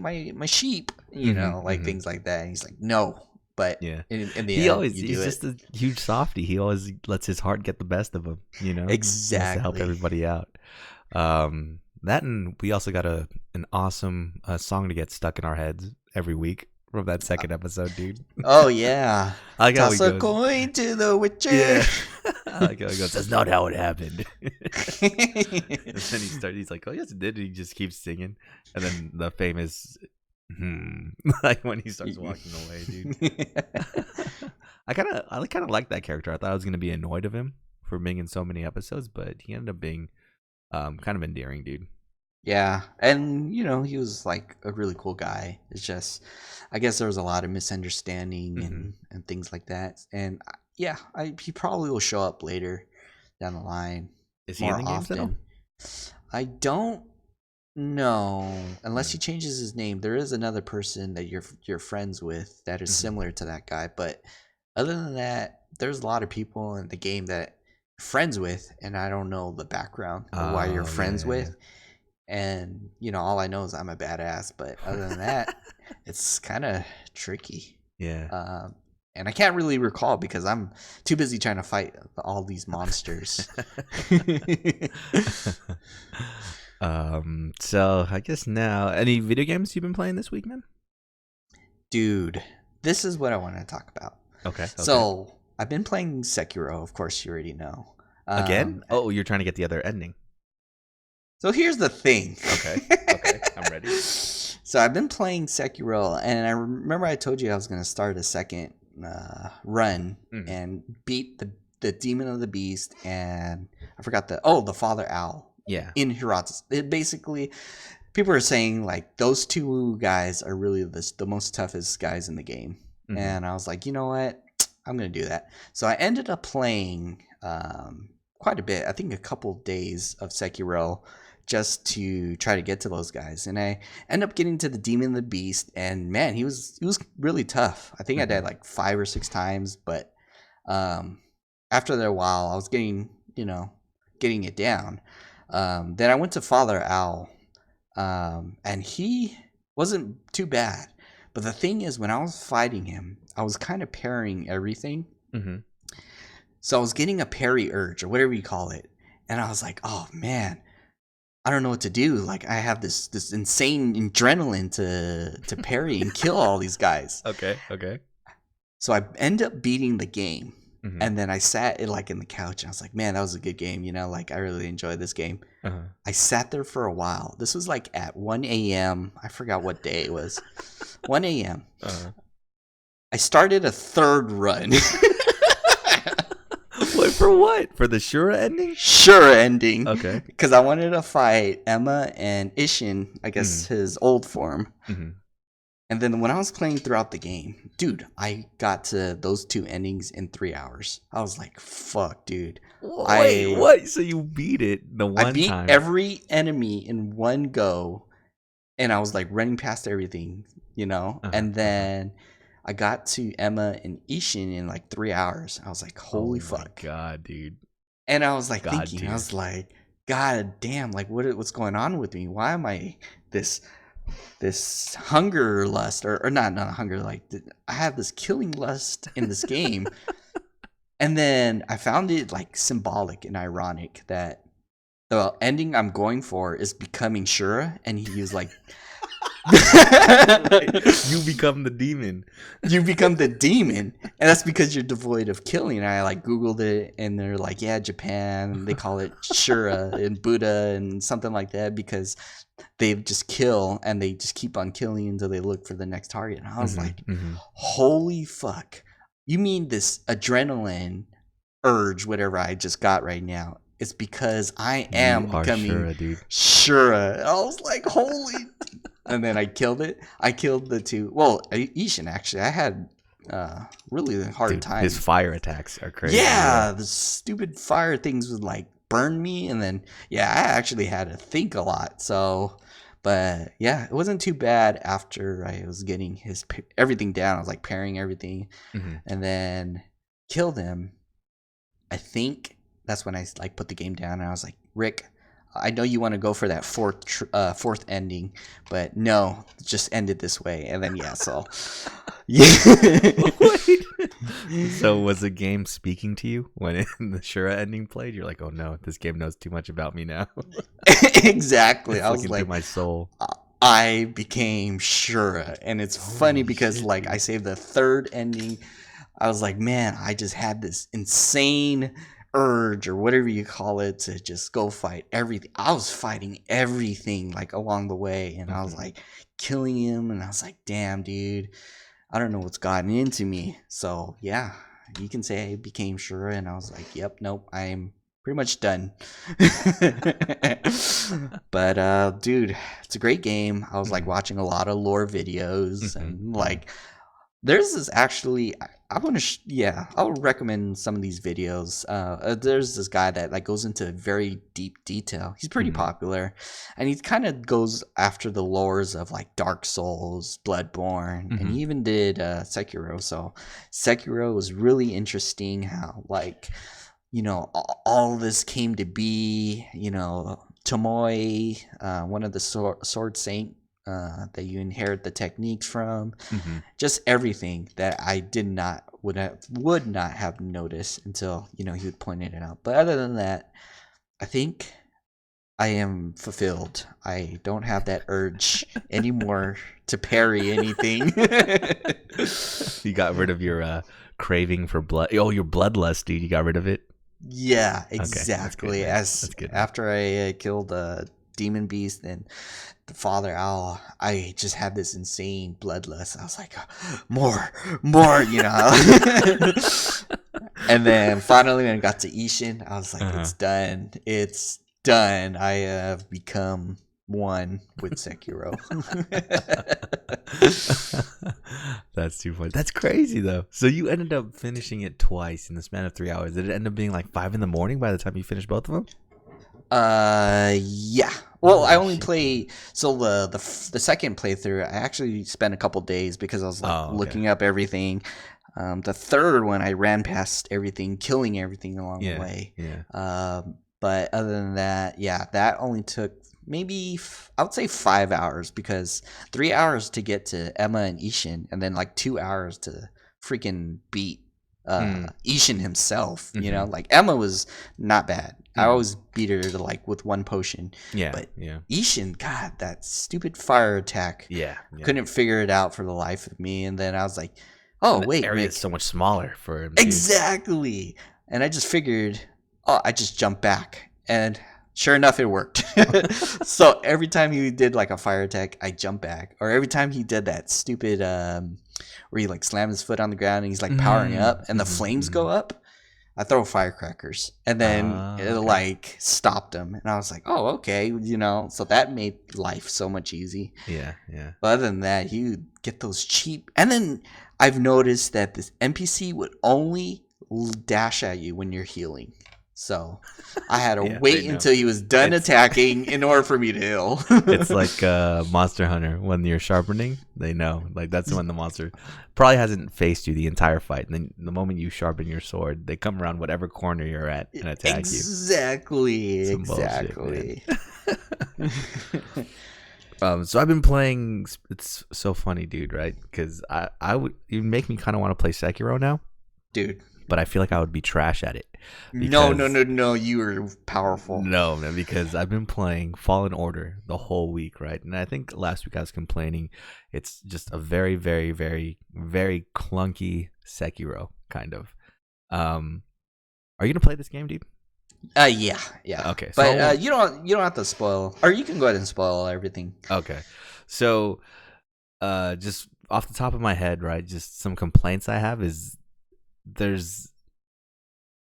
sheep, like things like that. And he's like, no. But in the end, he's just a huge softie. He always lets his heart get the best of him, Exactly. To help everybody out. That, and we also got an awesome song to get stuck in our heads every week from that second episode, dude. Oh yeah. I like how Toss he a goes, coin to the Witcher. yeah. I like how he goes, that's not how it happened. And then he's like, oh yes it did. And he just keeps singing. And then the famous like when he starts walking away, dude. I kind of like that character. I thought I was gonna be annoyed of him for being in so many episodes, but he ended up being kind of endearing, dude. Yeah, and he was like a really cool guy. It's just, I guess there was a lot of misunderstanding and things like that. And yeah, he probably will show up later down the line. Is he in the games now? I don't know, unless he changes his name. There is another person that you're friends with that is similar to that guy, but other than that, there's a lot of people in the game that you're friends with, and I don't know the background of why you're friends with. And all I know is I'm a badass, but other than that, it's kind of tricky. Yeah. And I can't really recall because I'm too busy trying to fight all these monsters. So I guess now, any video games you've been playing this week, man? Dude, this is what I want to talk about. Okay. So I've been playing Sekiro, of course you already know. Again? You're trying to get the other ending. So here's the thing. Okay, I'm ready. So I've been playing Sekiro, and I remember I told you I was going to start a second run and beat the Demon of the Beast, and I forgot the Father Owl. Yeah. In Hirata. It basically, people are saying like those two guys are really the most toughest guys in the game, and I was like, you know what, I'm going to do that. So I ended up playing quite a bit. I think a couple days of Sekiro, just to try to get to those guys, and I end up getting to the Demon of the Beast, and man, he was really tough. I think I died like 5 or 6 times, but after a while, I was getting it down. Then I went to Father Owl, and he wasn't too bad. But the thing is, when I was fighting him, I was kind of parrying everything. So I was getting a parry urge, or whatever you call it, and I was like, oh man, I don't know what to do. Like, I have this insane adrenaline to parry and kill all these guys. Okay. So I end up beating the game, and then I sat in the couch, and I was like, man, that was a good game. Like, I really enjoyed this game. I sat there for a while. This was like at 1 a.m. I forgot what day it was. 1 a.m. I started a third run. Wait, for what? For the Shura ending? Shura ending. Okay. Because I wanted to fight Emma and Ishin, I guess his old form. And then when I was playing throughout the game, dude, I got to those 2 endings in 3 hours. I was like, fuck, dude. Wait, what? So you beat it the one time? I beat every enemy in one go, and I was like running past everything, And then I got to Emma and Ishin in like 3 hours. I was like, holy fuck. My God, dude. And I was like thinking, I was like, God damn, like what's going on with me? Why am I this hunger lust or not hunger, like I have this killing lust in this game. And then I found it like symbolic and ironic that the ending I'm going for is becoming Shura, and he was like you become the demon. You become the demon, and that's because you're devoid of killing. And I like Googled it, and they're like, yeah, Japan, they call it Shura and Buddha and something like that, because they just kill and they just keep on killing until they look for the next target. And I was like, holy fuck, you mean this adrenaline urge, whatever I just got right now, it's because I am becoming Shura, dude. Shura. I was like, holy. And then I killed it. I killed the 2. Well, Ishin, actually. I had really hard time. His fire attacks are crazy. Yeah, the stupid fire things would like burn me. And then, yeah, I actually had to think a lot. So, but yeah, it wasn't too bad after I was getting everything down. I was like parrying everything. And then killed him. I think that's when I like put the game down, and I was like, Rick, I know you want to go for that fourth ending, but no, just end it this way. And then so Wait. So was the game speaking to you when the Shura ending played? You're like, oh no, this game knows too much about me now. Exactly. It's I was looking like, through my soul. I became Shura, and it's funny Holy because shit, like dude. I saved the third ending. I was like, man, I just had this insane urge or whatever you call it to just go fight everything. I was fighting everything like along the way, and I was Mhm. like killing him, and I was like, damn, dude, I don't know what's gotten into me. So yeah, you can say I became Shura, and I was like, yep, nope, I'm pretty much done. But dude, it's a great game. I was like Mhm. watching a lot of lore videos, Mhm. and Mhm. like there's this actually I want to yeah, I'll recommend some of these videos. There's this guy that like goes into very deep detail. He's pretty Mhm. popular, and he kind of goes after the lores of like Dark Souls, Bloodborne, and he Mhm. even did Sekiro. So Sekiro was really interesting. How like all this came to be. Tomoe, one of the sword saint that you inherit the techniques from, Mhm. just everything that I did not would not have noticed until he would point it out. But other than that, I think I am fulfilled. I don't have that urge anymore to parry anything. You got rid of your craving for blood. Oh, your bloodlust, dude. You got rid of it. Yeah, Okay, that's good, exactly. man. As That's good, man. after I killed Demon Beast and the Father Owl, I just had this insane bloodlust. I was like, more, more. And then finally, when I got to Ishin, I was like, Uh-huh. it's done. It's done. I have become one with Sekiro. That's too funny. That's crazy though. So you ended up finishing it twice in the span of 3 hours. Did it end up being like 5 in the morning by the time you finished both of them? Yeah. Well, I Holy only shit, dude. play so the second playthrough. I actually spent a couple days because I was like Oh, okay. looking up everything. The third one, I ran past everything, killing everything along the Yeah, way. yeah. But other than that, yeah, that only took maybe I would say 5 hours because 3 hours to get to Emma and Ishin, and then like 2 hours to freaking beat Mm. Ishin himself. Mm-hmm. Like Emma was not bad. I Mm-hmm. always beat her like with one potion, Yeah, but yeah. Ishin, God, that stupid fire attack. Yeah, yeah. Couldn't figure it out for the life of me, and then I was like, "Oh And the wait, area is Rick, so much smaller for him too. exactly." And I just figured, oh, I just jumped back, and sure enough, it worked. So every time he did like a fire attack, I jump back, or every time he did that stupid where he like slammed his foot on the ground and he's like powering up, and the Mm-hmm. flames Mm-hmm. go up. I throw firecrackers, and then it Okay. like stopped him, and I was like, "Oh, okay," So that made life so much easy. Yeah, yeah. But other than that, you get those cheap. And then I've noticed that this NPC would only dash at you when you're healing. So I had to Yeah, they wait know. until he was done It's attacking in order for me to heal. it's like Monster Hunter when you're sharpening, they know. Like that's when the monster probably hasn't faced you the entire fight. And then the moment you sharpen your sword, they come around whatever corner you're at and attack you. Exactly, Some bullshit, man. exactly. So I've been playing. It's so funny, dude. Right? Because I would you make me kind of want to play Sekiro now, Dude, but I feel like I would be trash at it no, no, because no, no. You were powerful. no, man. Because I've been playing Fallen Order the whole week, right? And I think last week I was complaining it's just a very, very, very, very clunky Sekiro kind of. Um, are you gonna play this game, dude? Yeah, yeah. Okay, so I But won't. you don't have to spoil, or you can go ahead and spoil everything. Okay, so just off the top of my head, right? Just some complaints I have is there's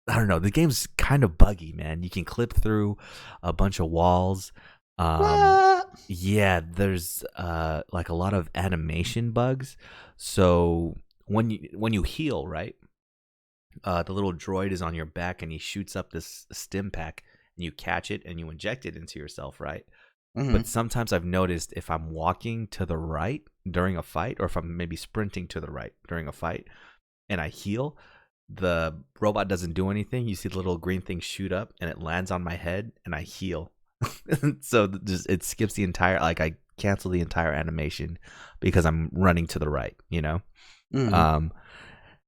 I don't know, the game's kind of buggy, man. You can clip through a bunch of walls. What? Yeah, there's like a lot of animation bugs. So when you heal, right? The little droid is on your back and he shoots up this stim pack and you catch it and you inject it into yourself, right? But Hmm. sometimes I've noticed if I'm walking to the right during a fight or if I'm maybe sprinting to the right during a fight and I heal, the robot doesn't do anything. You see the little green thing shoot up and it lands on my head and I heal. So just it skips the entire, like I cancel the entire animation because I'm running to the right, you know? Mm. Um,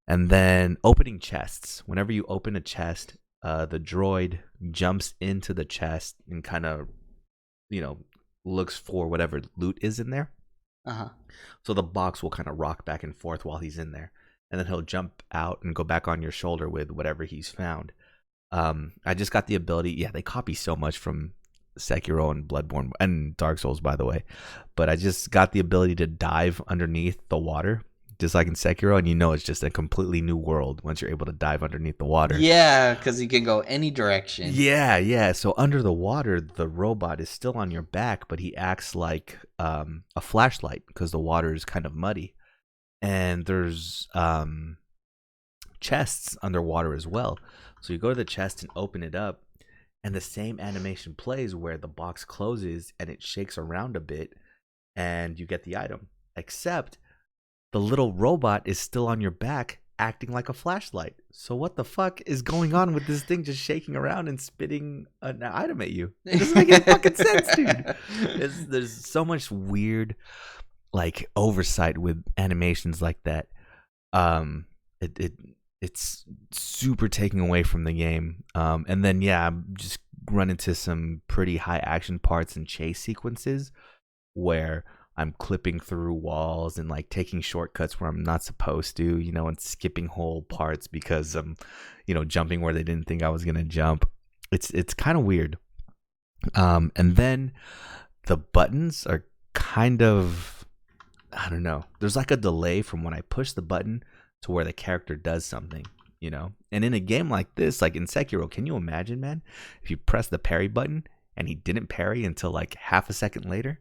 and then opening chests. Whenever you open a chest, the droid jumps into the chest and kind of, you know, looks for whatever loot is in there. Uh-huh. So the box will kind of rock back and forth while he's in there. And then he'll jump out and go back on your shoulder with whatever he's found. I just got the ability. Yeah, they copy so much from Sekiro and Bloodborne and Dark Souls, by the way. But I just got the ability to dive underneath the water, just like in Sekiro, and it's just a completely new world once you're able to dive underneath the water. Yeah, because you can go any direction. Yeah. So under the water, the robot is still on your back, but he acts like a flashlight because the water is kind of muddy. And there's chests underwater as well. So you go to the chest and open it up, and the same animation plays where the box closes and it shakes around a bit, and you get the item. Except the little robot is still on your back, acting like a flashlight. So what the fuck is going on with this thing just shaking around and spitting an item at you? It doesn't make any fucking sense, dude. There's so much weird, like, oversight with animations like that. It's super taking away from the game. And then I'm just run into some pretty high action parts and chase sequences where I'm clipping through walls and like taking shortcuts where I'm not supposed to, and skipping whole parts because I'm, jumping where they didn't think I was gonna jump. It's kind of weird. And then the buttons are kind of, I don't know. There's like a delay from when I push the button to where the character does something, And in a game like this, like in Sekiro, can you imagine, man, if you press the parry button and he didn't parry until like half a second later?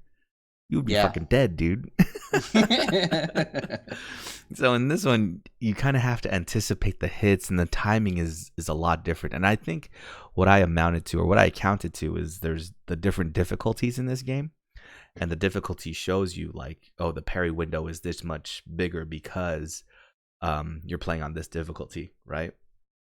You would be fucking dead, dude. So in this one, you kind of have to anticipate the hits, and the timing is a lot different. And I think what I amounted to, or what I accounted to, is there's the different difficulties in this game. And the difficulty shows you like, oh, the parry window is this much bigger because you're playing on this difficulty, right?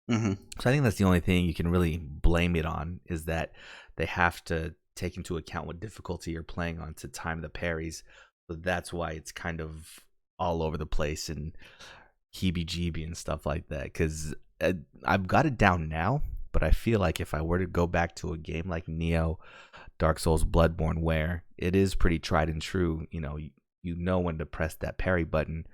Mm-hmm. So I think that's the only thing you can really blame it on, is that they have to take into account what difficulty you're playing on to time the parries. So that's why it's kind of all over the place and heebie-jeebie and stuff like that. Because I've got it down now, but I feel like if I were to go back to a game like Neo, Dark Souls, Bloodborne, where it is pretty tried and true, you know when to press that parry button,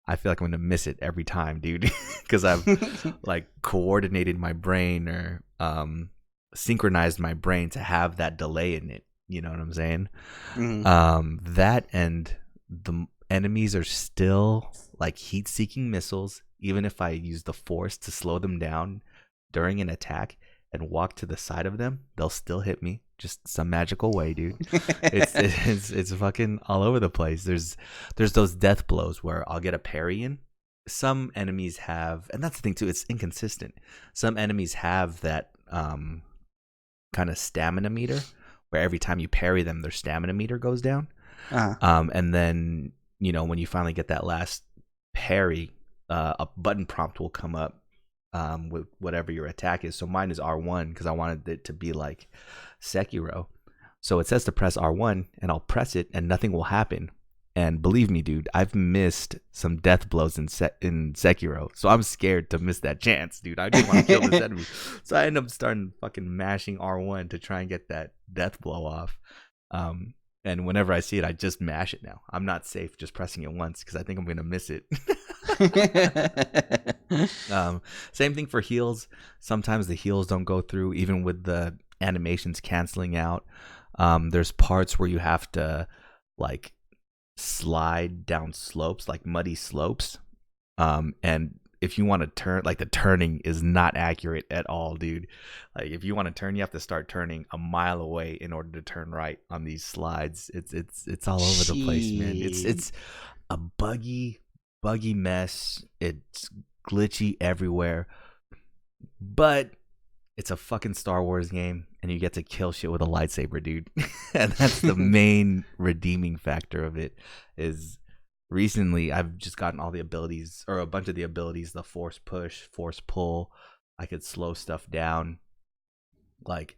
I feel like I'm gonna miss it every time, dude, because I've like coordinated my brain or synchronized my brain to have that delay in it. You know what I'm saying? Mm-hmm. That, and the enemies are still like heat-seeking missiles. Even if I use the force to slow them down during an attack and walk to the side of them, they'll still hit me. Just some magical way, dude. It's fucking all over the place. There's those death blows where I'll get a parry in. Some enemies have, and that's the thing too, it's inconsistent. Some enemies have that kind of stamina meter where every time you parry them, their stamina meter goes down. Uh-huh. And then, when you finally get that last parry, a button prompt will come up with whatever your attack is. So mine is R1 because I wanted it to be like Sekiro. So it says to press R1 and I'll press it and nothing will happen. And believe me, dude, I've missed some death blows in Sekiro. So I'm scared to miss that chance, dude. I just want to kill this enemy. So I end up starting fucking mashing R1 to try and get that death blow off. And whenever I see it, I just mash it now. I'm not safe just pressing it once because I think I'm going to miss it. Same thing for heals. Sometimes the heals don't go through, even with the animations canceling out. There's parts where you have to like slide down slopes, like muddy slopes. And if you want to turn, like the turning is not accurate at all, dude. Like if you want to turn, you have to start turning a mile away in order to turn right on these slides. It's all over the place, man. It's a buggy mess. It's glitchy everywhere. But it's a fucking Star Wars game, and you get to kill shit with a lightsaber, dude. And that's the main redeeming factor of it. Is recently I've just gotten all the abilities, or a bunch of the abilities, the force push, force pull. I could slow stuff down. Like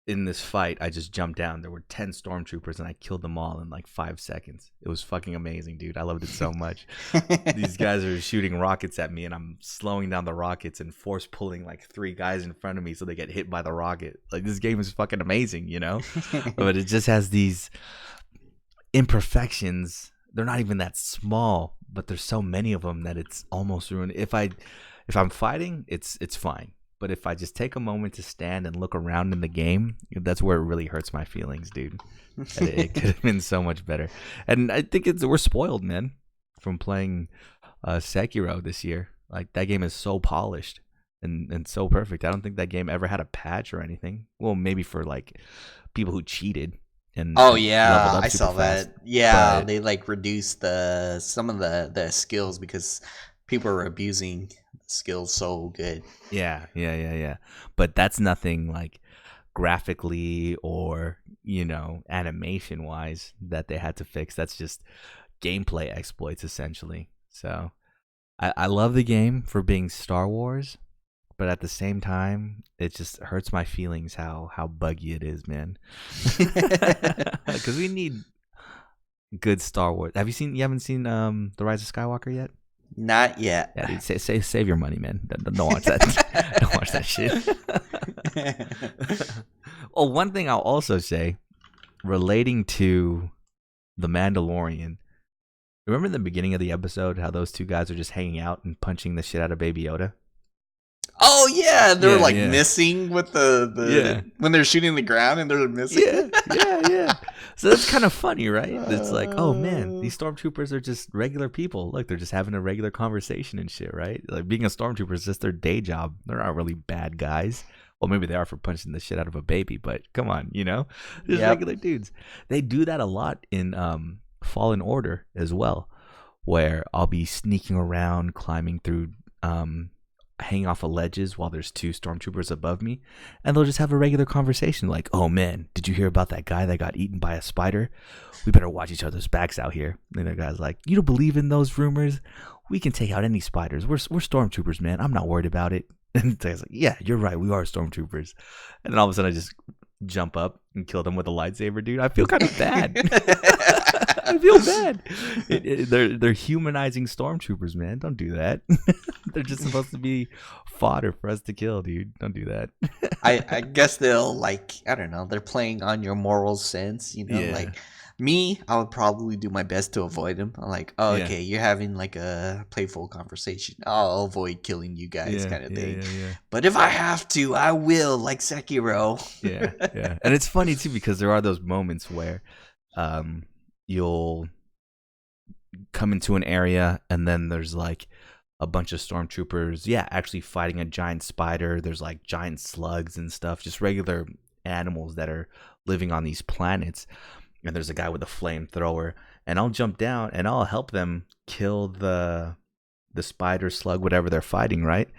in this fight, I just jumped down. There were 10 stormtroopers, and I killed them all in like 5 seconds. It was fucking amazing, dude. I loved it so much. These guys are shooting rockets at me, and I'm slowing down the rockets and force pulling like 3 guys in front of me so they get hit by the rocket. Like, this game is fucking amazing, you know? But it just has these imperfections. They're not even that small, but there's so many of them that it's almost ruined. If I'm fighting, it's fine. But if I just take a moment to stand and look around in the game, that's where it really hurts my feelings, dude. It could have been so much better. And I think we're spoiled, man, from playing Sekiro this year. Like, that game is so polished and so perfect. I don't think that game ever had a patch or anything. Well, maybe for like people who cheated. And I saw that. Yeah, but they like reduced some of the skills because people are abusing skills so good. Yeah. But that's nothing like graphically or, animation wise that they had to fix. That's just gameplay exploits essentially. So I love the game for being Star Wars, but at the same time, it just hurts my feelings how buggy it is, man. Because we need good Star Wars. You haven't seen The Rise of Skywalker yet? Not yet. Yeah, dude, save your money, man. Don't watch that. Don't watch that shit. Well, one thing I'll also say, relating to The Mandalorian. Remember in the beginning of the episode how those 2 guys are just hanging out and punching the shit out of Baby Yoda? Oh yeah, they're missing with the when they're shooting the ground and they're missing. Yeah. So that's kind of funny, right? It's like, oh man, these stormtroopers are just regular people. Look, they're just having a regular conversation and shit, right? Like, being a stormtrooper is just their day job. They're not really bad guys. Well, maybe they are for punching the shit out of a baby, but come on, just regular dudes. They do that a lot in Fallen Order as well, where I'll be sneaking around, climbing through hanging off of ledges while there's 2 stormtroopers above me, and they'll just have a regular conversation like, oh man, did you hear about that guy that got eaten by a spider? We better watch each other's backs out here. And the guy's like, you don't believe in those rumors? We can take out any spiders. We're stormtroopers, man. I'm not worried about it. And the guy's like, yeah, you're right, we are stormtroopers. And then all of a sudden I just jump up and kill them with a lightsaber, dude. I feel kind of bad. I feel bad. They're humanizing stormtroopers, man. Don't do that. They're just supposed to be fodder for us to kill, dude. Don't do that. I guess they'll I don't know. They're playing on your moral sense, Like me, I would probably do my best to avoid them. I'm like, okay, you're having like a playful conversation. I'll avoid killing you guys, kind of thing. Yeah. But if I have to, I will, like Sekiro. Yeah. And it's funny too because there are those moments where you'll come into an area and then there's like a bunch of stormtroopers actually fighting a giant spider. There's like giant slugs and stuff, just regular animals that are living on these planets, and there's a guy with a flamethrower, and I'll jump down and I'll help them kill the spider, slug, whatever they're fighting, right?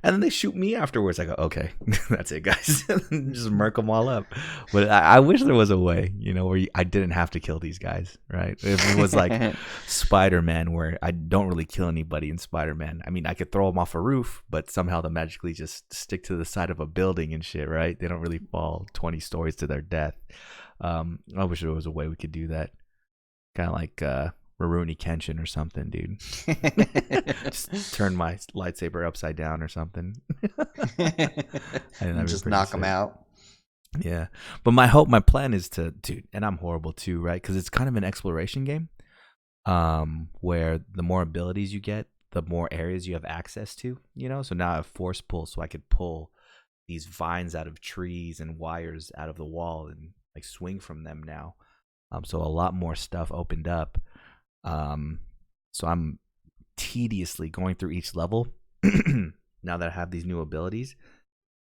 And then they shoot me afterwards. I go, okay, that's it, guys. Just murk them all up. But I wish there was a way, where I didn't have to kill these guys, right? If it was like Spider-Man, where I don't really kill anybody in Spider-Man. I mean, I could throw them off a roof, but somehow they magically just stick to the side of a building and shit, right? They don't really fall 20 stories to their death. I wish there was a way we could do that. Kind of like Rurouni Kenshin or something, dude. Just turn my lightsaber upside down or something. And just knock them out. Yeah. But my plan is to, dude, and I'm horrible too, right? Because it's kind of an exploration game where the more abilities you get, the more areas you have access to, So now I have force pull, so I could pull these vines out of trees and wires out of the wall and like swing from them now. So a lot more stuff opened up. So I'm tediously going through each level now that I have these new abilities.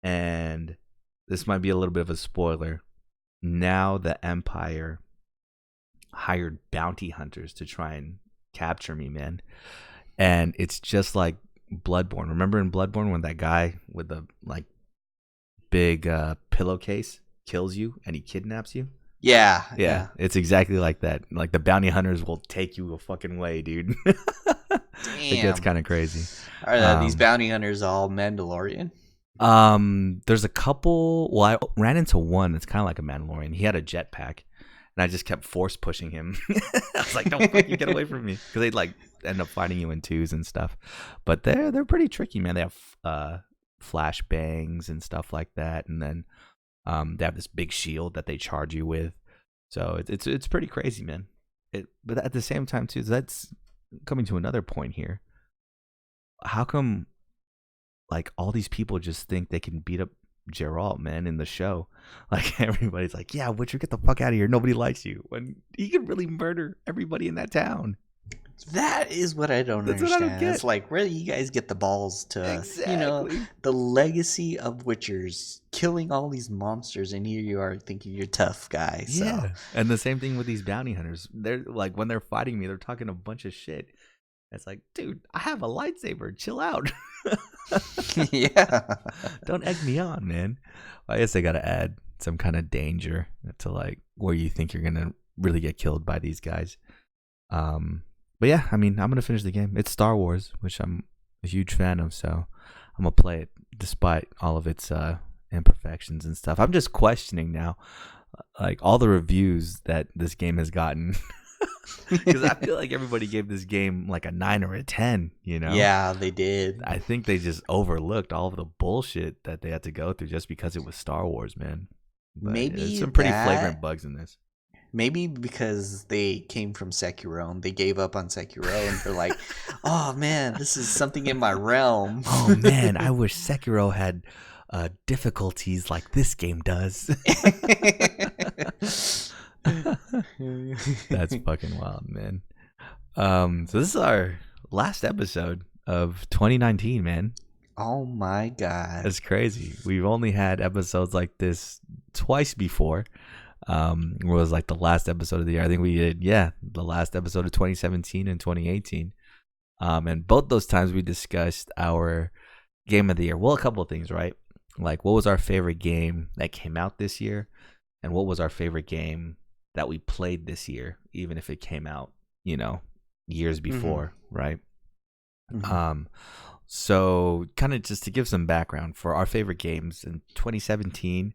And this might be a little bit of a spoiler. Now the Empire hired bounty hunters to try and capture me, man. And it's just like Bloodborne. Remember in Bloodborne when that guy with the like big pillowcase kills you and he kidnaps you? Yeah. It's exactly like that. Like the bounty hunters will take you a fucking way, dude. It gets kind of crazy. Are these bounty hunters all Mandalorian? There's a couple. Well, I ran into one that's kind of like a Mandalorian. He had a jetpack, and I just kept force pushing him. I was like, "Don't fucking get away from me!" Because they'd like end up fighting you in twos and stuff. But they're pretty tricky, man. They have flash bangs and stuff like that, and then they have this big shield that they charge you with. So it's pretty crazy, man. But at the same time too, that's coming to another point here. How come like all these people just think they can beat up Geralt, man, in the show? Like everybody's like, "Yeah, Witcher, get the fuck out of here. Nobody likes you." When he could really murder everybody in that town. That is what I don't That's understand. what I don't get. It's like, where do you guys get the balls to, Exactly. the legacy of Witchers killing all these monsters, and here you are thinking you're tough guy. So. Yeah. And the same thing with these bounty hunters. They're like, when they're fighting me, they're talking a bunch of shit. It's like, dude, I have a lightsaber. Chill out. Yeah. Don't egg me on, man. I guess they got to add some kind of danger to like where you think you're gonna really get killed by these guys. But yeah, I mean, I'm gonna finish the game. It's Star Wars, which I'm a huge fan of, so I'm gonna play it despite all of its imperfections and stuff. I'm just questioning now, like all the reviews that this game has gotten. Because I feel like everybody gave this game like a 9 or a 10, you know? Yeah, they did. I think they just overlooked all of the bullshit that they had to go through just because it was Star Wars, man. But Maybe there's some pretty that- flagrant bugs in this. Maybe because they came from Sekiro and they gave up on Sekiro and they're like, oh man, this is something in my realm. Oh man, I wish Sekiro had difficulties like this game does. That's fucking wild, man. So this is our last episode of 2019, man. Oh my god. That's crazy. We've only had episodes like this twice before. It was like the last episode of the year. I think we did, the last episode of 2017 and 2018. And both those times we discussed our game of the year. Well, a couple of things, right? Like, what was our favorite game that came out this year? And what was our favorite game that we played this year, even if it came out, years before, right? Mhm. So kind of just to give some background for our favorite games in 2017,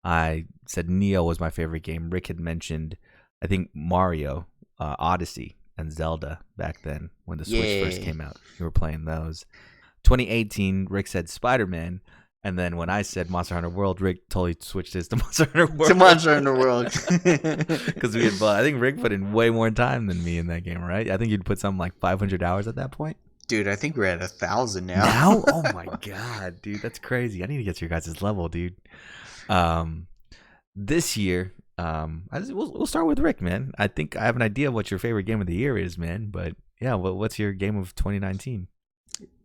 I said Neo was my favorite game. Rick had mentioned, I think, Mario, Odyssey, and Zelda back then when the Switch first came out. We were playing those. 2018, Rick said Spider-Man. And then when I said Monster Hunter World, Rick totally switched his to Monster Hunter World. To Monster Hunter World. Because I think Rick put in way more time than me in that game, right? I think you'd put something like 500 hours at that point. Dude, I think we're at 1,000 now. Now? Oh my god, dude, that's crazy. I need to get to your guys' level, dude. This year, we'll start with Rick, man. I think I have an idea of what your favorite game of the year is, man. But yeah, what's your game of 2019?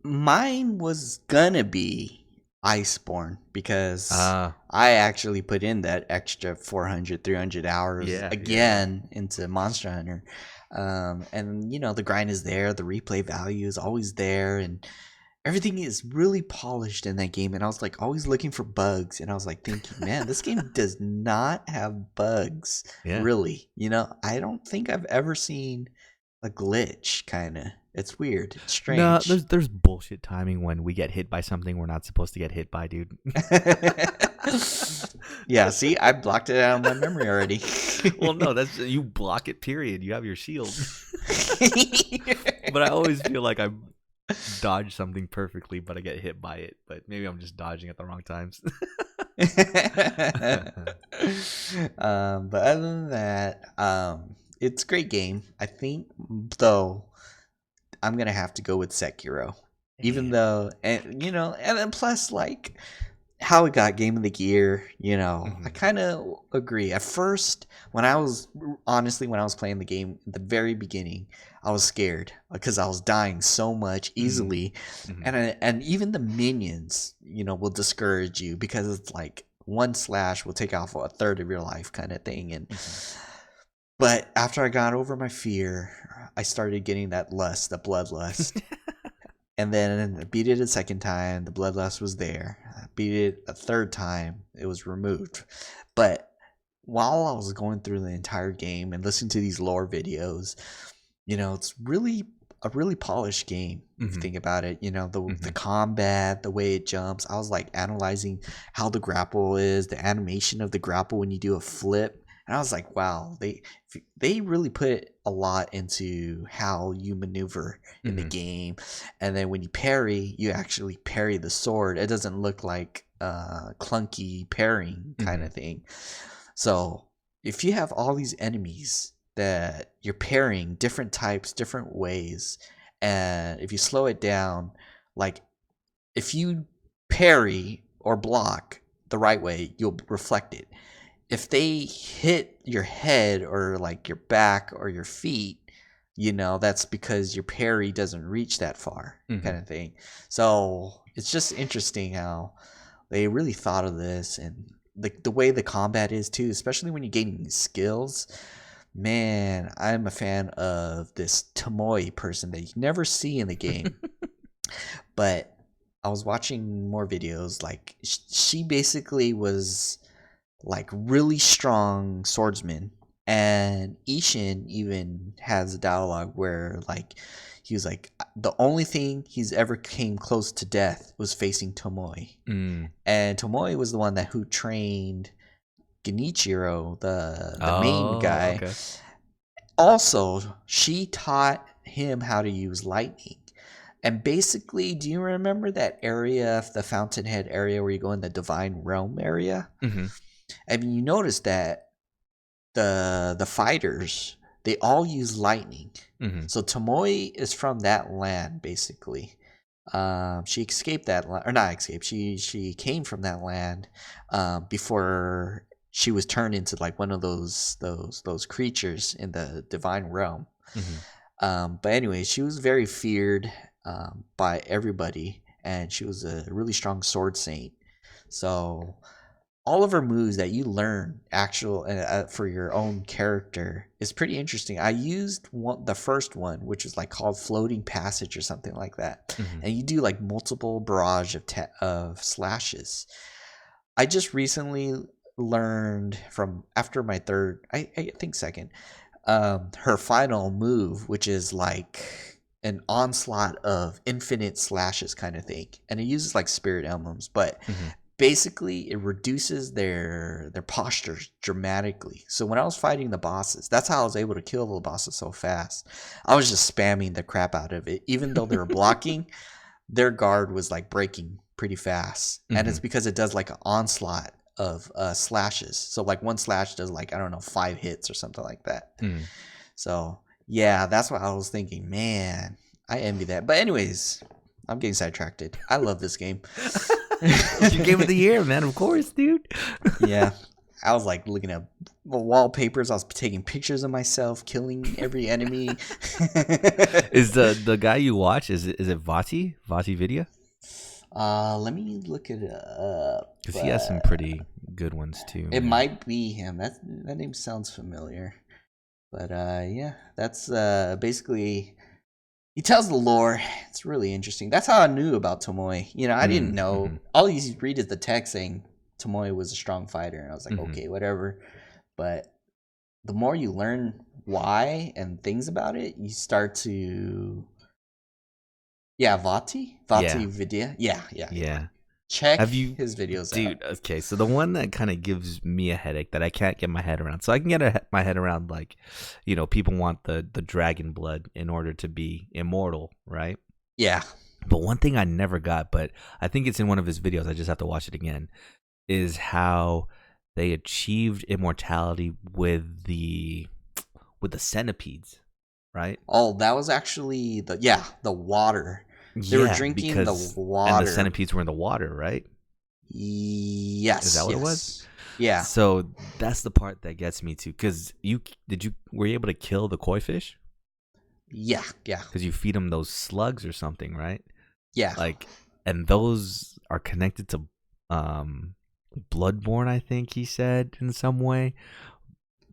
Mine was gonna be Iceborne because I actually put in that extra 400, 300 hours into Monster Hunter. And the grind is there, the replay value is always there, and everything is really polished in that game. And I was like always looking for bugs, and I was like thinking, man, this game does not have bugs. Really. I don't think I've ever seen a glitch, kind of. It's weird. It's strange. No, there's bullshit timing when we get hit by something we're not supposed to get hit by, dude. Yeah, see, I blocked it out of my memory already. Well, no, that's you block it. Period. You have your shield. But I always feel like I dodge something perfectly, but I get hit by it. But maybe I'm just dodging at the wrong times. But other than that, it's a great game. I think, though, I'm gonna have to go with Sekiro, even though, and then plus like how it got Game of the Year. I kind of agree. At first, when I was playing the game at the very beginning, I was scared because I was dying so much easily, and even the minions, will discourage you because it's like one slash will take off a third of your life kind of thing, and. But after I got over my fear, I started getting that lust, the bloodlust. And then I beat it a second time. The bloodlust was there. I beat it a third time. It was removed. But while I was going through the entire game and listening to these lore videos, it's really a really polished game. If you think about it, the Mm-hmm. combat, the way it jumps. I was like analyzing how the grapple is, the animation of the grapple when you do a flip, and I was like, wow, they really put a lot into how you maneuver in the Mm-hmm. game. And then when you parry, you actually parry the sword. It doesn't look like clunky parrying kind Mm-hmm. of thing. So if you have all these enemies that you're parrying different types, different ways, and if you slow it down, like if you parry or block the right way, you'll reflect it. If they hit your head or like your back or your feet, that's because your parry doesn't reach that far, Mm-hmm. kind of thing. So it's just interesting how they really thought of this, and the way the combat is too, especially when you're gaining skills. Man, I'm a fan of this Tomoe person that you never see in the game, but I was watching more videos. Like she basically was like really strong swordsman, and Ishin even has a dialogue where like he was like the only thing he's ever came close to death was facing Tomoe, Mm. and Tomoe was the one who trained Genichiro, the main Oh, guy. okay. Also, she taught him how to use lightning. And basically, do you remember that area, the Fountainhead area where you go in the Divine Realm area? Mm-hmm. I mean, you notice that the fighters, they all use lightning. Mm-hmm. So Tomoe is from that land, basically. She escaped that land, or not escaped. She came from that land before she was turned into like one of those creatures in the Divine Realm. Mm-hmm. But anyway, she was very feared by everybody, and she was a really strong sword saint. So all of her moves that you learn for your own character is pretty interesting. I used the first one, which is like called Floating Passage or something like that, Mm-hmm. and you do like multiple barrage of slashes. I just recently learned from after my third, I think second, her final move, which is like an onslaught of infinite slashes kind of thing, and it uses like spirit emblems, but Mm-hmm. basically it reduces their postures dramatically. So when I was fighting the bosses, that's how I was able to kill the bosses so fast. I was just spamming the crap out of it, even though they were blocking. Their guard was like breaking pretty fast, and it's Mm-hmm. because it does like an onslaught of slashes. So like one slash does like, I don't know, 5 hits or something like that. Mm-hmm. So yeah, that's what I was thinking. Man, I envy that. But anyways, I'm getting sidetracked. I love this game. Your game of the year, man. Of course, dude. Yeah, I was like looking at wallpapers. I was taking pictures of myself killing every enemy. Is the guy you watch is it Vati Vidya? Let me look it up. Because he has some pretty good ones too. It man. might be him. That name sounds familiar. But yeah, that's basically he tells the lore. It's really interesting. That's how I knew about Tomoe. I didn't know. Mm-hmm. All you read is the text saying Tomoe was a strong fighter, and I was like, Mm-hmm. okay, whatever. But the more you learn why and things about it, you start to Vati Yeah. Vidya. Yeah. Check Have you, his videos dude? out. Okay, so the one that kind of gives me a headache that I can't get my head around. So I can get my head around like, people want the dragon blood in order to be immortal, right? Yeah. But one thing I never got, but I think it's in one of his videos. I just have to watch it again. Is how they achieved immortality with the centipedes, right? Oh, that was actually the water. They were drinking the water. And the centipedes were in the water, right? Yes. Is that what it was? Yeah. So that's the part that gets me too, because were you able to kill the koi fish? Yeah. Because you feed them those slugs or something, right? Yeah. And those are connected to Bloodborne, I think he said in some way.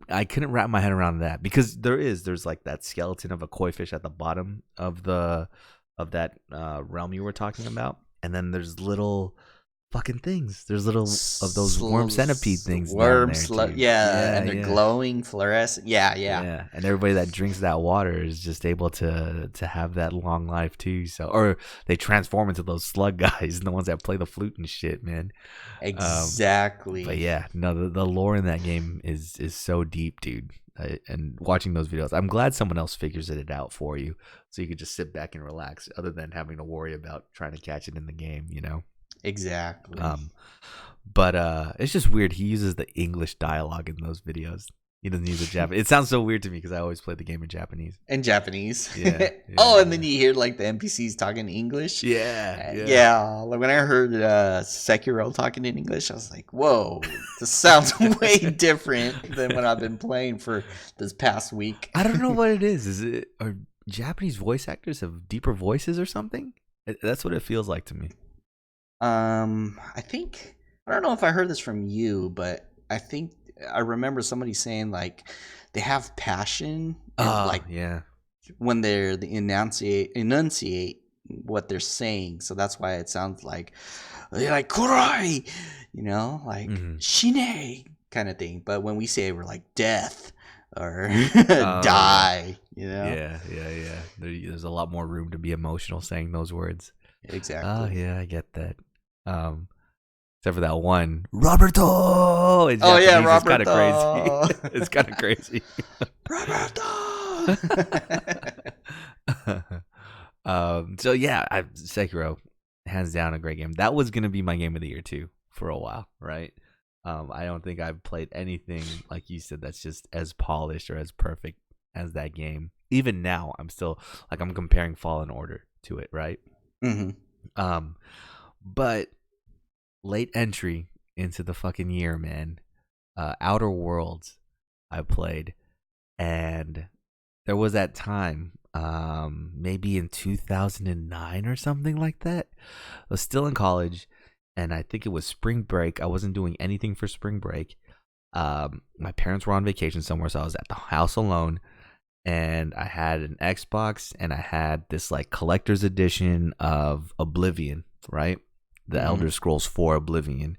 I couldn't wrap my head around that because there's like that skeleton of a koi fish at the bottom of that realm you were talking about, and then there's little fucking things. There's little of those worm centipede things down there, dude. Yeah, and they're glowing, fluorescent. Yeah, and everybody that drinks that water is just able to have that long life too. So, or they transform into those slug guys, the ones that play the flute and shit, man. Exactly. But yeah, no, the lore in that game is so deep, dude. And watching those videos, I'm glad someone else figures it out for you, so you could just sit back and relax, other than having to worry about trying to catch it in the game, you know. Exactly. But it's just weird. He uses the English dialogue in those videos. He doesn't use the Japanese. It sounds so weird to me because I always play the game in Japanese. In Japanese. Yeah. And then you hear like the NPCs talking English. Yeah. Like when I heard Sekiro talking in English, I was like, whoa, this sounds way different than what I've been playing for this past week. I don't know what it is. Are Japanese voice actors have deeper voices or something? That's what it feels like to me. I think, I don't know if I heard this from you, but I think I remember somebody saying like they have passion, when they enunciate what they're saying, so that's why it sounds like they're like kurai, like shine kind of thing. But when we say it, we're like death or die, Yeah. There's a lot more room to be emotional saying those words. Exactly. Oh yeah, I get that. Except for that one, Roberto. Roberto. It's kind of crazy. It's kind of crazy. Roberto. So yeah, Sekiro, hands down a great game. That was gonna be my game of the year too for a while, right? I don't think I've played anything like you said that's just as polished or as perfect as that game. Even now, I'm still like I'm comparing Fallen Order to it, right? Mm-hmm. But late entry into the fucking year, man. Outer Worlds I played, and there was that time, maybe in 2009 or something like that. I was still in college, and I think it was spring break. I wasn't doing anything for spring break. My parents were on vacation somewhere, so I was at the house alone, and I had an Xbox, and I had this like collector's edition of Oblivion, right? The Elder Scrolls 4 Oblivion.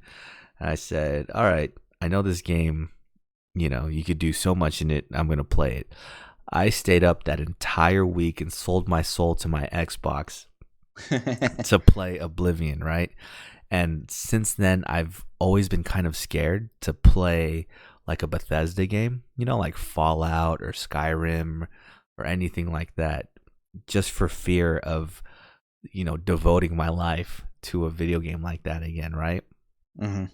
And I said, all right, I know this game, you could do so much in it. I'm going to play it. I stayed up that entire week and sold my soul to my Xbox to play Oblivion, right? And since then, I've always been kind of scared to play like a Bethesda game, like Fallout or Skyrim or anything like that, just for fear of, devoting my life to a video game like that again, right? Mm-hmm.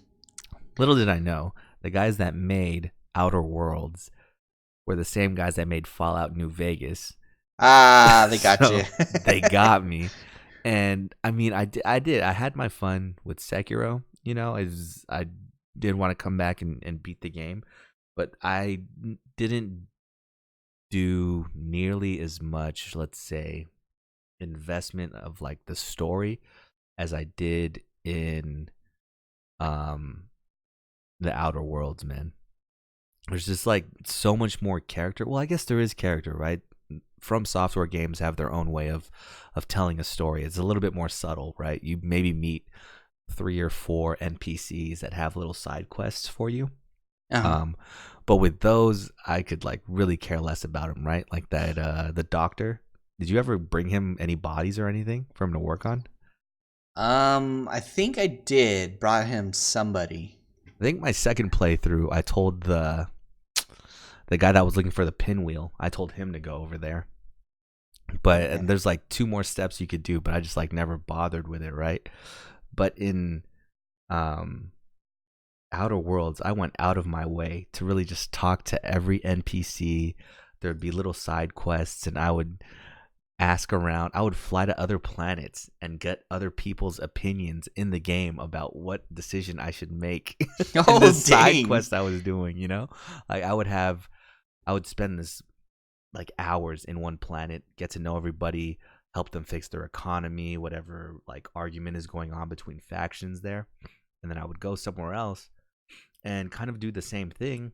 Little did I know, the guys that made Outer Worlds were the same guys that made Fallout New Vegas. They got So you. They got me. And I mean, I did. I had my fun with Sekiro, I did want to come back and beat the game, but I didn't do nearly as much, let's say, investment of like the story as I did in the Outer Worlds, man. There's just like so much more character. Well, I guess there is character, right? From Software games have their own way of telling a story. It's a little bit more subtle, right? You maybe meet 3 or 4 NPCs that have little side quests for you. But with those, I could like really care less about them, right? Like that the doctor. Did you ever bring him any bodies or anything for him to work on? I think I did. Brought him somebody. I think my second playthrough, I told the guy that was looking for the pinwheel, I told him to go over there. But and there's like 2 more steps you could do, but I just like never bothered with it, right? But in Outer Worlds, I went out of my way to really just talk to every NPC. There'd be little side quests, and I would ask around. I would fly to other planets and get other people's opinions in the game about what decision I should make in the side quest I was doing, Like I would spend this like hours in one planet, get to know everybody, help them fix their economy, whatever like argument is going on between factions there. And then I would go somewhere else and kind of do the same thing.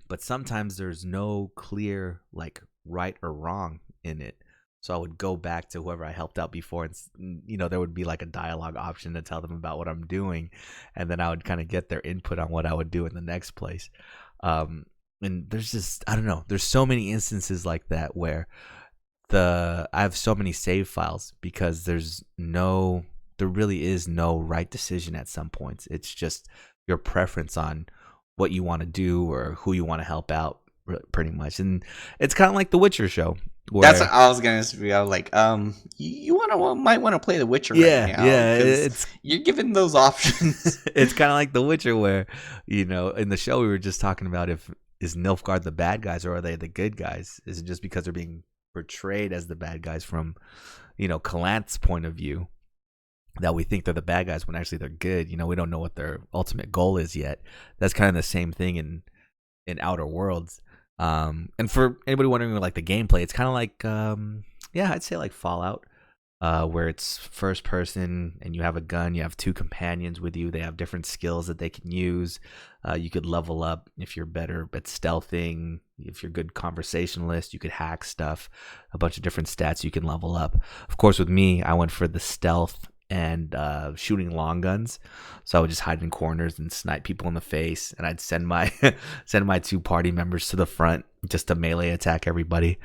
But sometimes there's no clear like right or wrong in it. So I would go back to whoever I helped out before, and there would be like a dialogue option to tell them about what I'm doing, and then I would kind of get their input on what I would do in the next place. And there's just, I don't know, there's so many instances like that where I have so many save files because there really is no right decision at some points. It's just your preference on what you want to do or who you want to help out, pretty much. And it's kind of like the Witcher show. That's what I was gonna say. I was like, you might want to play The Witcher right now. Yeah, you're given those options. It's kind of like The Witcher, where in the show we were just talking about is Nilfgaard the bad guys or are they the good guys? Is it just because they're being portrayed as the bad guys from Calant's point of view that we think they're the bad guys when actually they're good? We don't know what their ultimate goal is yet. That's kind of the same thing in Outer Worlds. And for anybody wondering like the gameplay, it's kind of like I'd say like Fallout, where it's first person and you have a gun, you have two companions with you, they have different skills that they can use. You could level up if you're better at stealthing, if you're a good conversationalist, you could hack stuff, a bunch of different stats you can level up. Of course, with me, I went for the stealth and shooting long guns, so I would just hide in corners and snipe people in the face, and I'd send my two party members to the front just to melee attack everybody.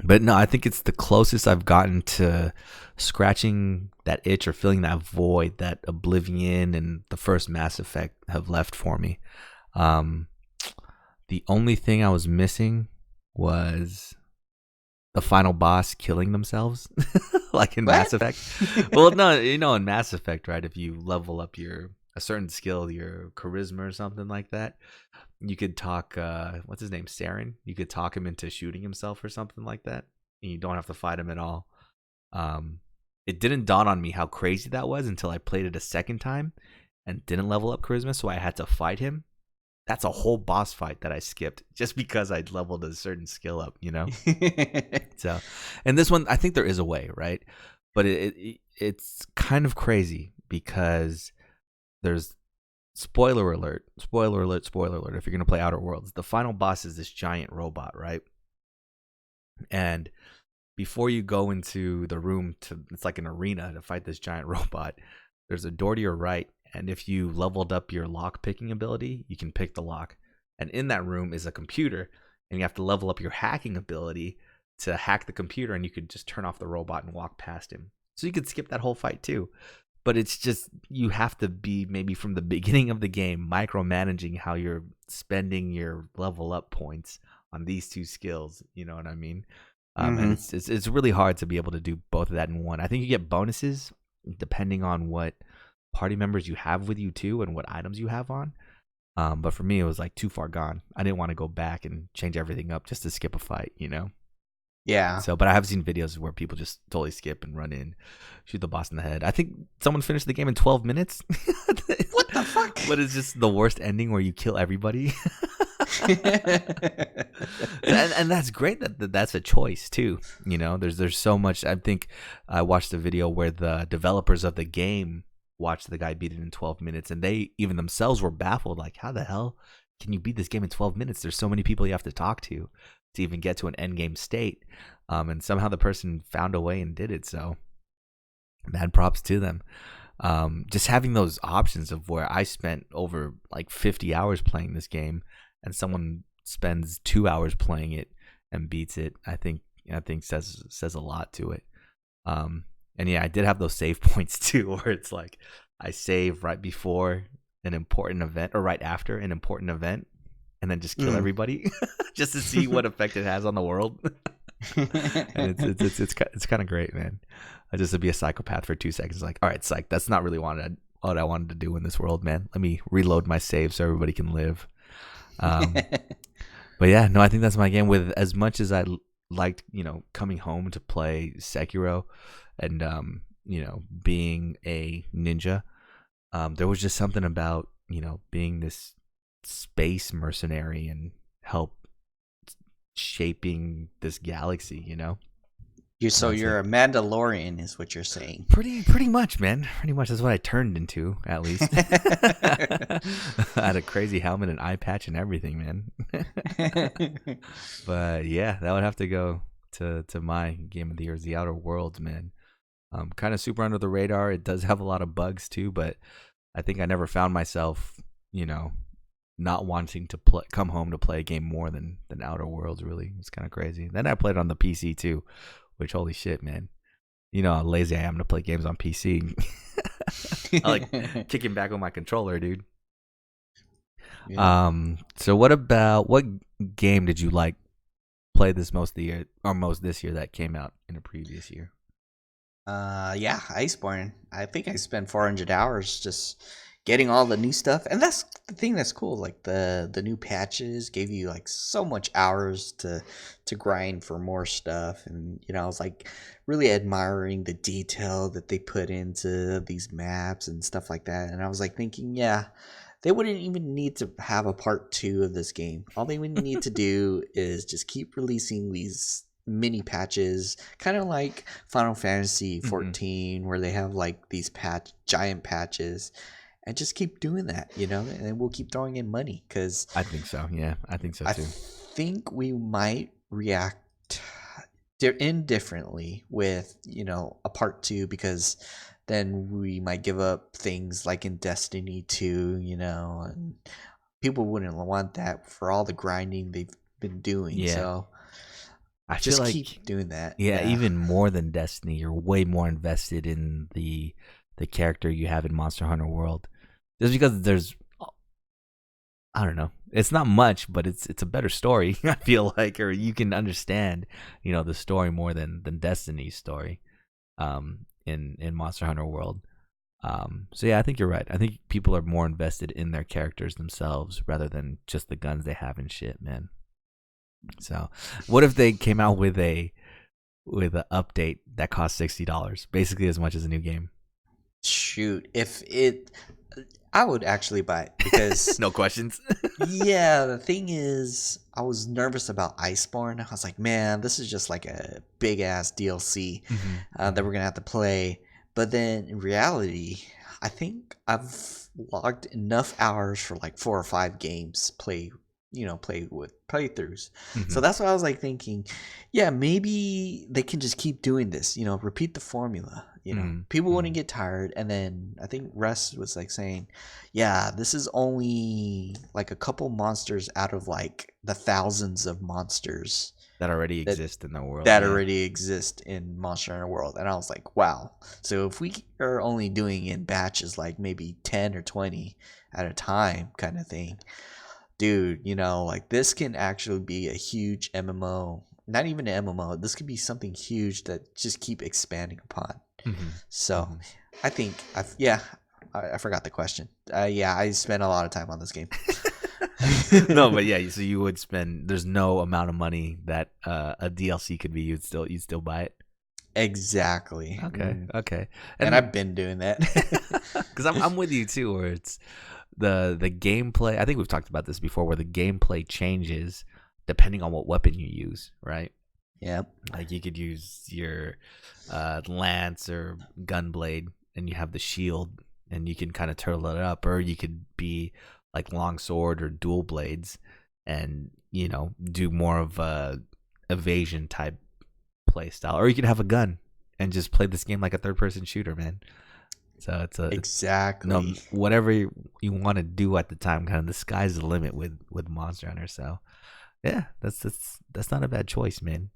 But no, I think it's the closest I've gotten to scratching that itch or filling that void that Oblivion and the first Mass Effect have left for me. The only thing I was missing was the final boss killing themselves, like in Mass Effect. Well, no, in Mass Effect, right? If you level up a certain skill, your charisma or something like that, you could talk, what's his name, Saren? You could talk him into shooting himself or something like that, and you don't have to fight him at all. It didn't dawn on me how crazy that was until I played it a second time and didn't level up charisma, so I had to fight him. That's a whole boss fight that I skipped just because I'd leveled a certain skill up, So, and this one, I think there is a way, right? But it's kind of crazy because there's spoiler alert. If you're going to play Outer Worlds, the final boss is this giant robot, right? And before you go into the room it's like an arena to fight this giant robot, there's a door to your right. And if you leveled up your lock picking ability, you can pick the lock. And in that room is a computer, and you have to level up your hacking ability to hack the computer, and you could just turn off the robot and walk past him. So you could skip that whole fight too. But it's just, you have to be maybe from the beginning of the game micromanaging how you're spending your level up points on these two skills. You know what I mean? And it's really hard to be able to do both of that in one. I think you get bonuses depending on what party members you have with you too and what items you have on. But for me, it was like too far gone. I didn't want to go back and change everything up just to skip a fight, Yeah. So, but I have seen videos where people just totally skip and run in, shoot the boss in the head. I think someone finished the game in 12 minutes. What the fuck? But it's just the worst ending where you kill everybody. and that's great that's a choice too. There's so much. I think I watched a video where the developers of the game watched the guy beat it in 12 minutes, and they even themselves were baffled, like, how the hell can you beat this game in 12 minutes? There's so many people you have to talk to even get to an end game state, and somehow the person found a way and did it. So mad props to them. Just having those options of where I spent over like 50 hours playing this game and someone spends 2 hours playing it and beats it, I think says a lot to it. And yeah, I did have those save points too, where it's like I save right before an important event or right after an important event, and then just kill everybody just to see what effect it has on the world. And it's kind of great, man. Just to be a psychopath for 2 seconds, like, all right, psych, that's not really what I wanted to do in this world, man. Let me reload my save so everybody can live. But yeah, no, I think that's my game. With as much as I liked, coming home to play Sekiro and being a ninja, there was just something about being this space mercenary and help shaping this galaxy. You're a Mandalorian, is what you're saying. Pretty much, man. Pretty much. That's what I turned into, at least. I had a crazy helmet and eye patch and everything, man. But yeah, that would have to go to my game of the year is The Outer Worlds, man. Kind of super under the radar. It does have a lot of bugs too, but I think I never found myself, not wanting to come home to play a game more than Outer Worlds. Really, it's kind of crazy. Then I played on the PC too, which holy shit, man. You know how lazy I am to play games on PC. I like kicking back on my controller, dude. Yeah. So what game did you like play this most this year that came out in a previous year? Yeah, Iceborne. I think I spent 400 hours just getting all the new stuff, and that's the thing that's cool. Like the new patches gave you like so much hours to grind for more stuff, and I was like really admiring the detail that they put into these maps and stuff like that. And I was like thinking, yeah, they wouldn't even need to have a part 2 of this game. All they would need to do is just keep releasing these mini patches, kind of like Final Fantasy 14, where they have like these giant patches, and just keep doing that, and we'll keep throwing in money, because I think so. Yeah, I think so too. I think we might react indifferently with a part 2, because then we might give up things like in Destiny 2, and people wouldn't want that for all the grinding they've been doing. Yeah. So I just feel like keep doing that. Yeah, even more than Destiny, you're way more invested in the character you have in Monster Hunter World. Just because there's, I don't know, it's not much, but it's a better story. I feel like, or you can understand, the story more than Destiny's story, in Monster Hunter World. So yeah, I think you're right. I think people are more invested in their characters themselves rather than just the guns they have and shit, man. So, what if they came out with an update that cost $60, basically as much as a new game? Shoot, I would actually buy it, because no questions. Yeah, the thing is, I was nervous about Iceborne. I was like, man, this is just like a big ass DLC that we're gonna have to play. But then in reality, I think I've logged enough hours for like 4 or 5 games play with playthroughs. So that's what I was like thinking, yeah, maybe they can just keep doing this, repeat the formula. People wouldn't get tired. And then I think Russ was like saying, yeah, this is only like a couple monsters out of like the thousands of monsters that already exist in the world. Already exist in Monster Hunter World. And I was like, wow. So if we are only doing in batches, like maybe 10 or 20 at a time kind of thing, dude, like this can actually be a huge MMO. Not even an MMO. This could be something huge that just keep expanding upon. So I think I forgot the question. I spent a lot of time on this game. No, but yeah, so you would spend. There's no amount of money that a DLC could be. You'd still buy it. Exactly. Okay. And I've been doing that because I'm with you too. Where it's the gameplay. I think we've talked about this before, where the gameplay changes depending on what weapon you use, right? Yep. Like you could use your lance or gunblade, and you have the shield, and you can kind of turtle it up, or you could be like longsword or dual blades, and do more of a evasion type play style, or you could have a gun and just play this game like a third-person shooter, man. So exactly whatever you want to do at the time. Kind of the sky's the limit with Monster Hunter. So yeah, that's not a bad choice, man.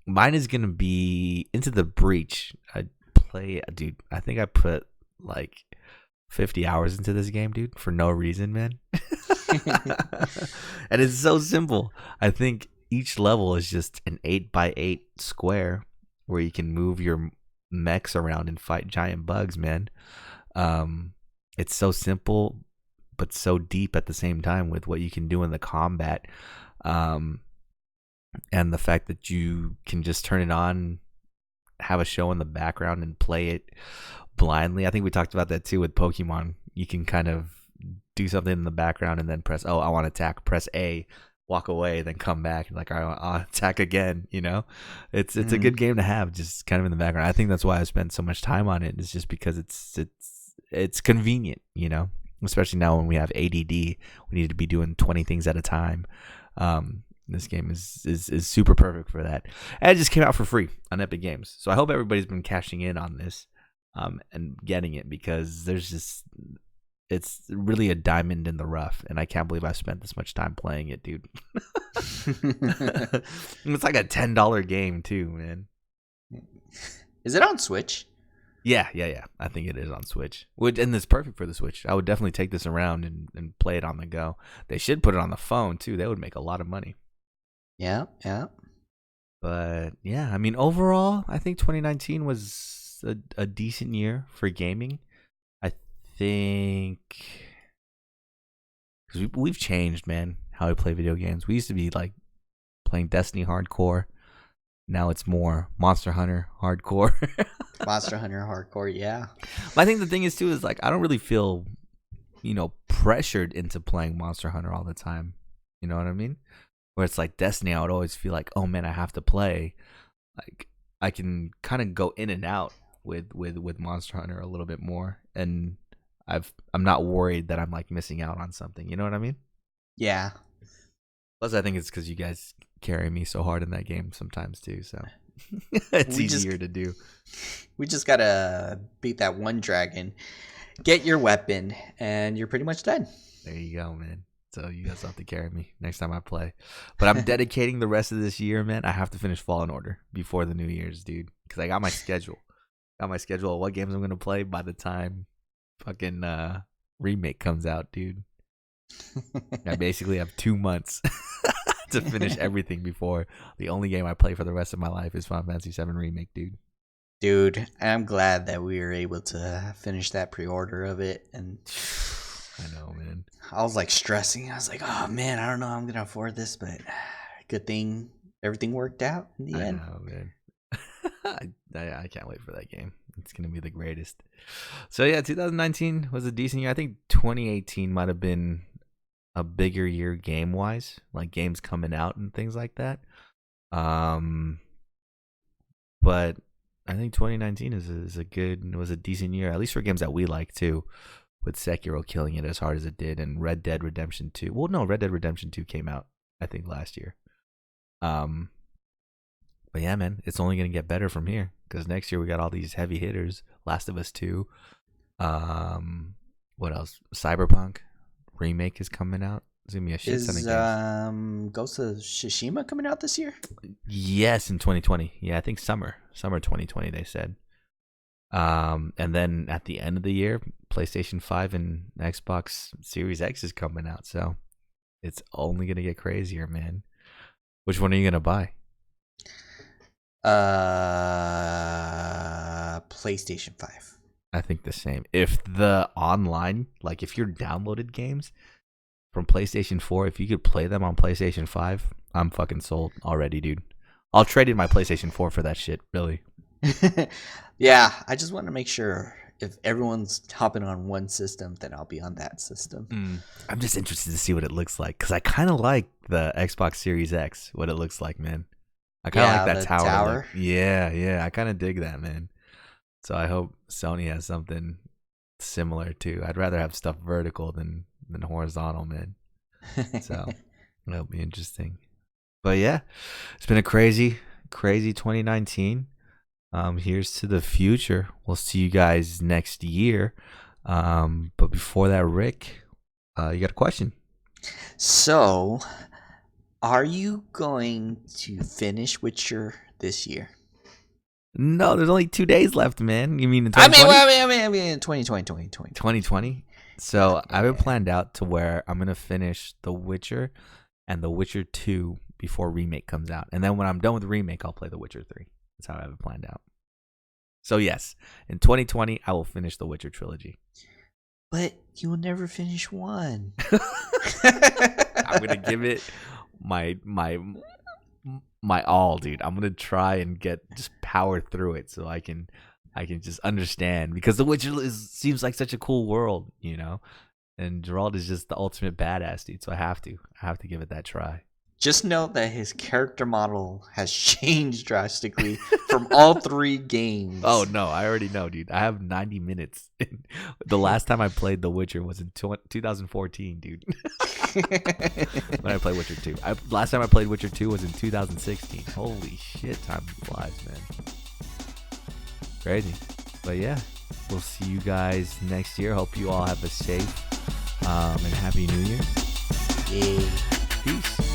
Mine is gonna be Into the Breach. I think I put like 50 hours into this game, dude, for no reason, man. And it's so simple. I think each level is just an 8x8 square where you can move your mechs around and fight giant bugs, man. It's so simple but so deep at the same time with what you can do in the combat. And the fact that you can just turn it on, have a show in the background, and play it blindly. I think we talked about that too with Pokemon. You can kind of do something in the background and then press, I want to attack, press A, walk away, then come back and like, I'll attack again. It's a good game to have just kind of in the background. I think that's why I spent so much time on it. It's just because it's convenient, especially now when we have ADD, we need to be doing 20 things at a time. This game is super perfect for that. And it just came out for free on Epic Games. So I hope everybody's been cashing in on this and getting it, because it's really a diamond in the rough, and I can't believe I spent this much time playing it, dude. It's like a $10 game too, man. Is it on Switch? Yeah. I think it is on Switch. And it's perfect for the Switch. I would definitely take this around and play it on the go. They should put it on the phone too. They would make a lot of money. Yeah. But yeah, I mean, overall, I think 2019 was a decent year for gaming. I think because we've changed, man, how we play video games. We used to be like playing Destiny hardcore. Now it's more Monster Hunter hardcore. Monster Hunter hardcore, yeah. But I think the thing is too is like I don't really feel, pressured into playing Monster Hunter all the time. You know what I mean? Where it's like Destiny, I would always feel like, oh man, I have to play. Like I can kind of go in and out with Monster Hunter a little bit more, and I'm not worried that I'm like missing out on something. You know what I mean? Yeah. Plus, I think it's because you guys carry me so hard in that game sometimes too, so it's easier to do. We just gotta beat that one dragon, get your weapon, and you're pretty much done. There you go, man. So you guys have to carry me next time I play. But I'm dedicating the rest of this year, man. I have to finish Fallen Order before the New Year's, dude, because I got my schedule. Got my schedule of what games I'm gonna play by the time fucking remake comes out, dude. I basically have 2 months to finish everything before the only game I play for the rest of my life is Final Fantasy VII Remake, dude. Dude, I'm glad that we were able to finish that pre-order of it, and I know, man. I was like stressing. I was like, oh man, I don't know how I'm gonna afford this, but good thing everything worked out in the end. I know, man. I can't wait for that game. It's gonna be the greatest. So yeah, 2019 was a decent year. I think 2018 might have been a bigger year game wise, like games coming out and things like that. But I think 2019 was a decent year, at least for games that we like too, with Sekiro killing it as hard as it did, and Red Dead Redemption 2. Well, no, Red Dead Redemption 2 came out I think last year. But yeah, man, it's only gonna get better from here, because next year we got all these heavy hitters. Last of Us 2. What else? Cyberpunk remake is coming out. There's gonna be a shit ton of games. Ghost of Tsushima coming out this year? Yes, in 2020. Yeah, I think summer 2020 they said. And then at the end of the year, PlayStation 5 and Xbox Series X is coming out. So it's only gonna get crazier, man. Which one are you gonna buy? PlayStation 5. I think the same. If the online, like if you're downloaded games from PlayStation 4, if you could play them on PlayStation 5, I'm fucking sold already, dude. I'll trade in my PlayStation 4 for that shit, really. Yeah, I just want to make sure if everyone's hopping on one system, then I'll be on that system. I'm just interested to see what it looks like, because I kind of like the Xbox Series X, what it looks like, man. I kind of like that tower look. Yeah, I kind of dig that, man. So I hope Sony has something similar too. I'd rather have stuff vertical than horizontal, man. So that'll be interesting. But yeah, it's been a crazy 2019. Here's to the future. We'll see you guys next year. But before that, Rick, you got a question? So, are you going to finish Witcher this year? No, there's only 2 days left, man. You mean in 2020? I mean 2020. 2020. So I have it planned out to where I'm gonna finish The Witcher and The Witcher 2 before Remake comes out, and then when I'm done with Remake, I'll play The Witcher 3. That's how I have it planned out. So yes, in 2020, I will finish The Witcher trilogy. But you will never finish one. I'm gonna give it my all, dude. I'm gonna try and just power through it so I can just understand, because The Witcher seems like such a cool world, you know, and Geralt is just the ultimate badass, dude. So I have to give it that try. Just note that his character model has changed drastically from all 3 games. Oh no, I already know, dude. I have 90 minutes. The last time I played The Witcher was in 2014, dude. when I played Witcher 2. Last time I played Witcher 2 was in 2016. Holy shit, time flies, man. Crazy. But yeah, we'll see you guys next year. Hope you all have a safe and happy New Year. Yay. Peace.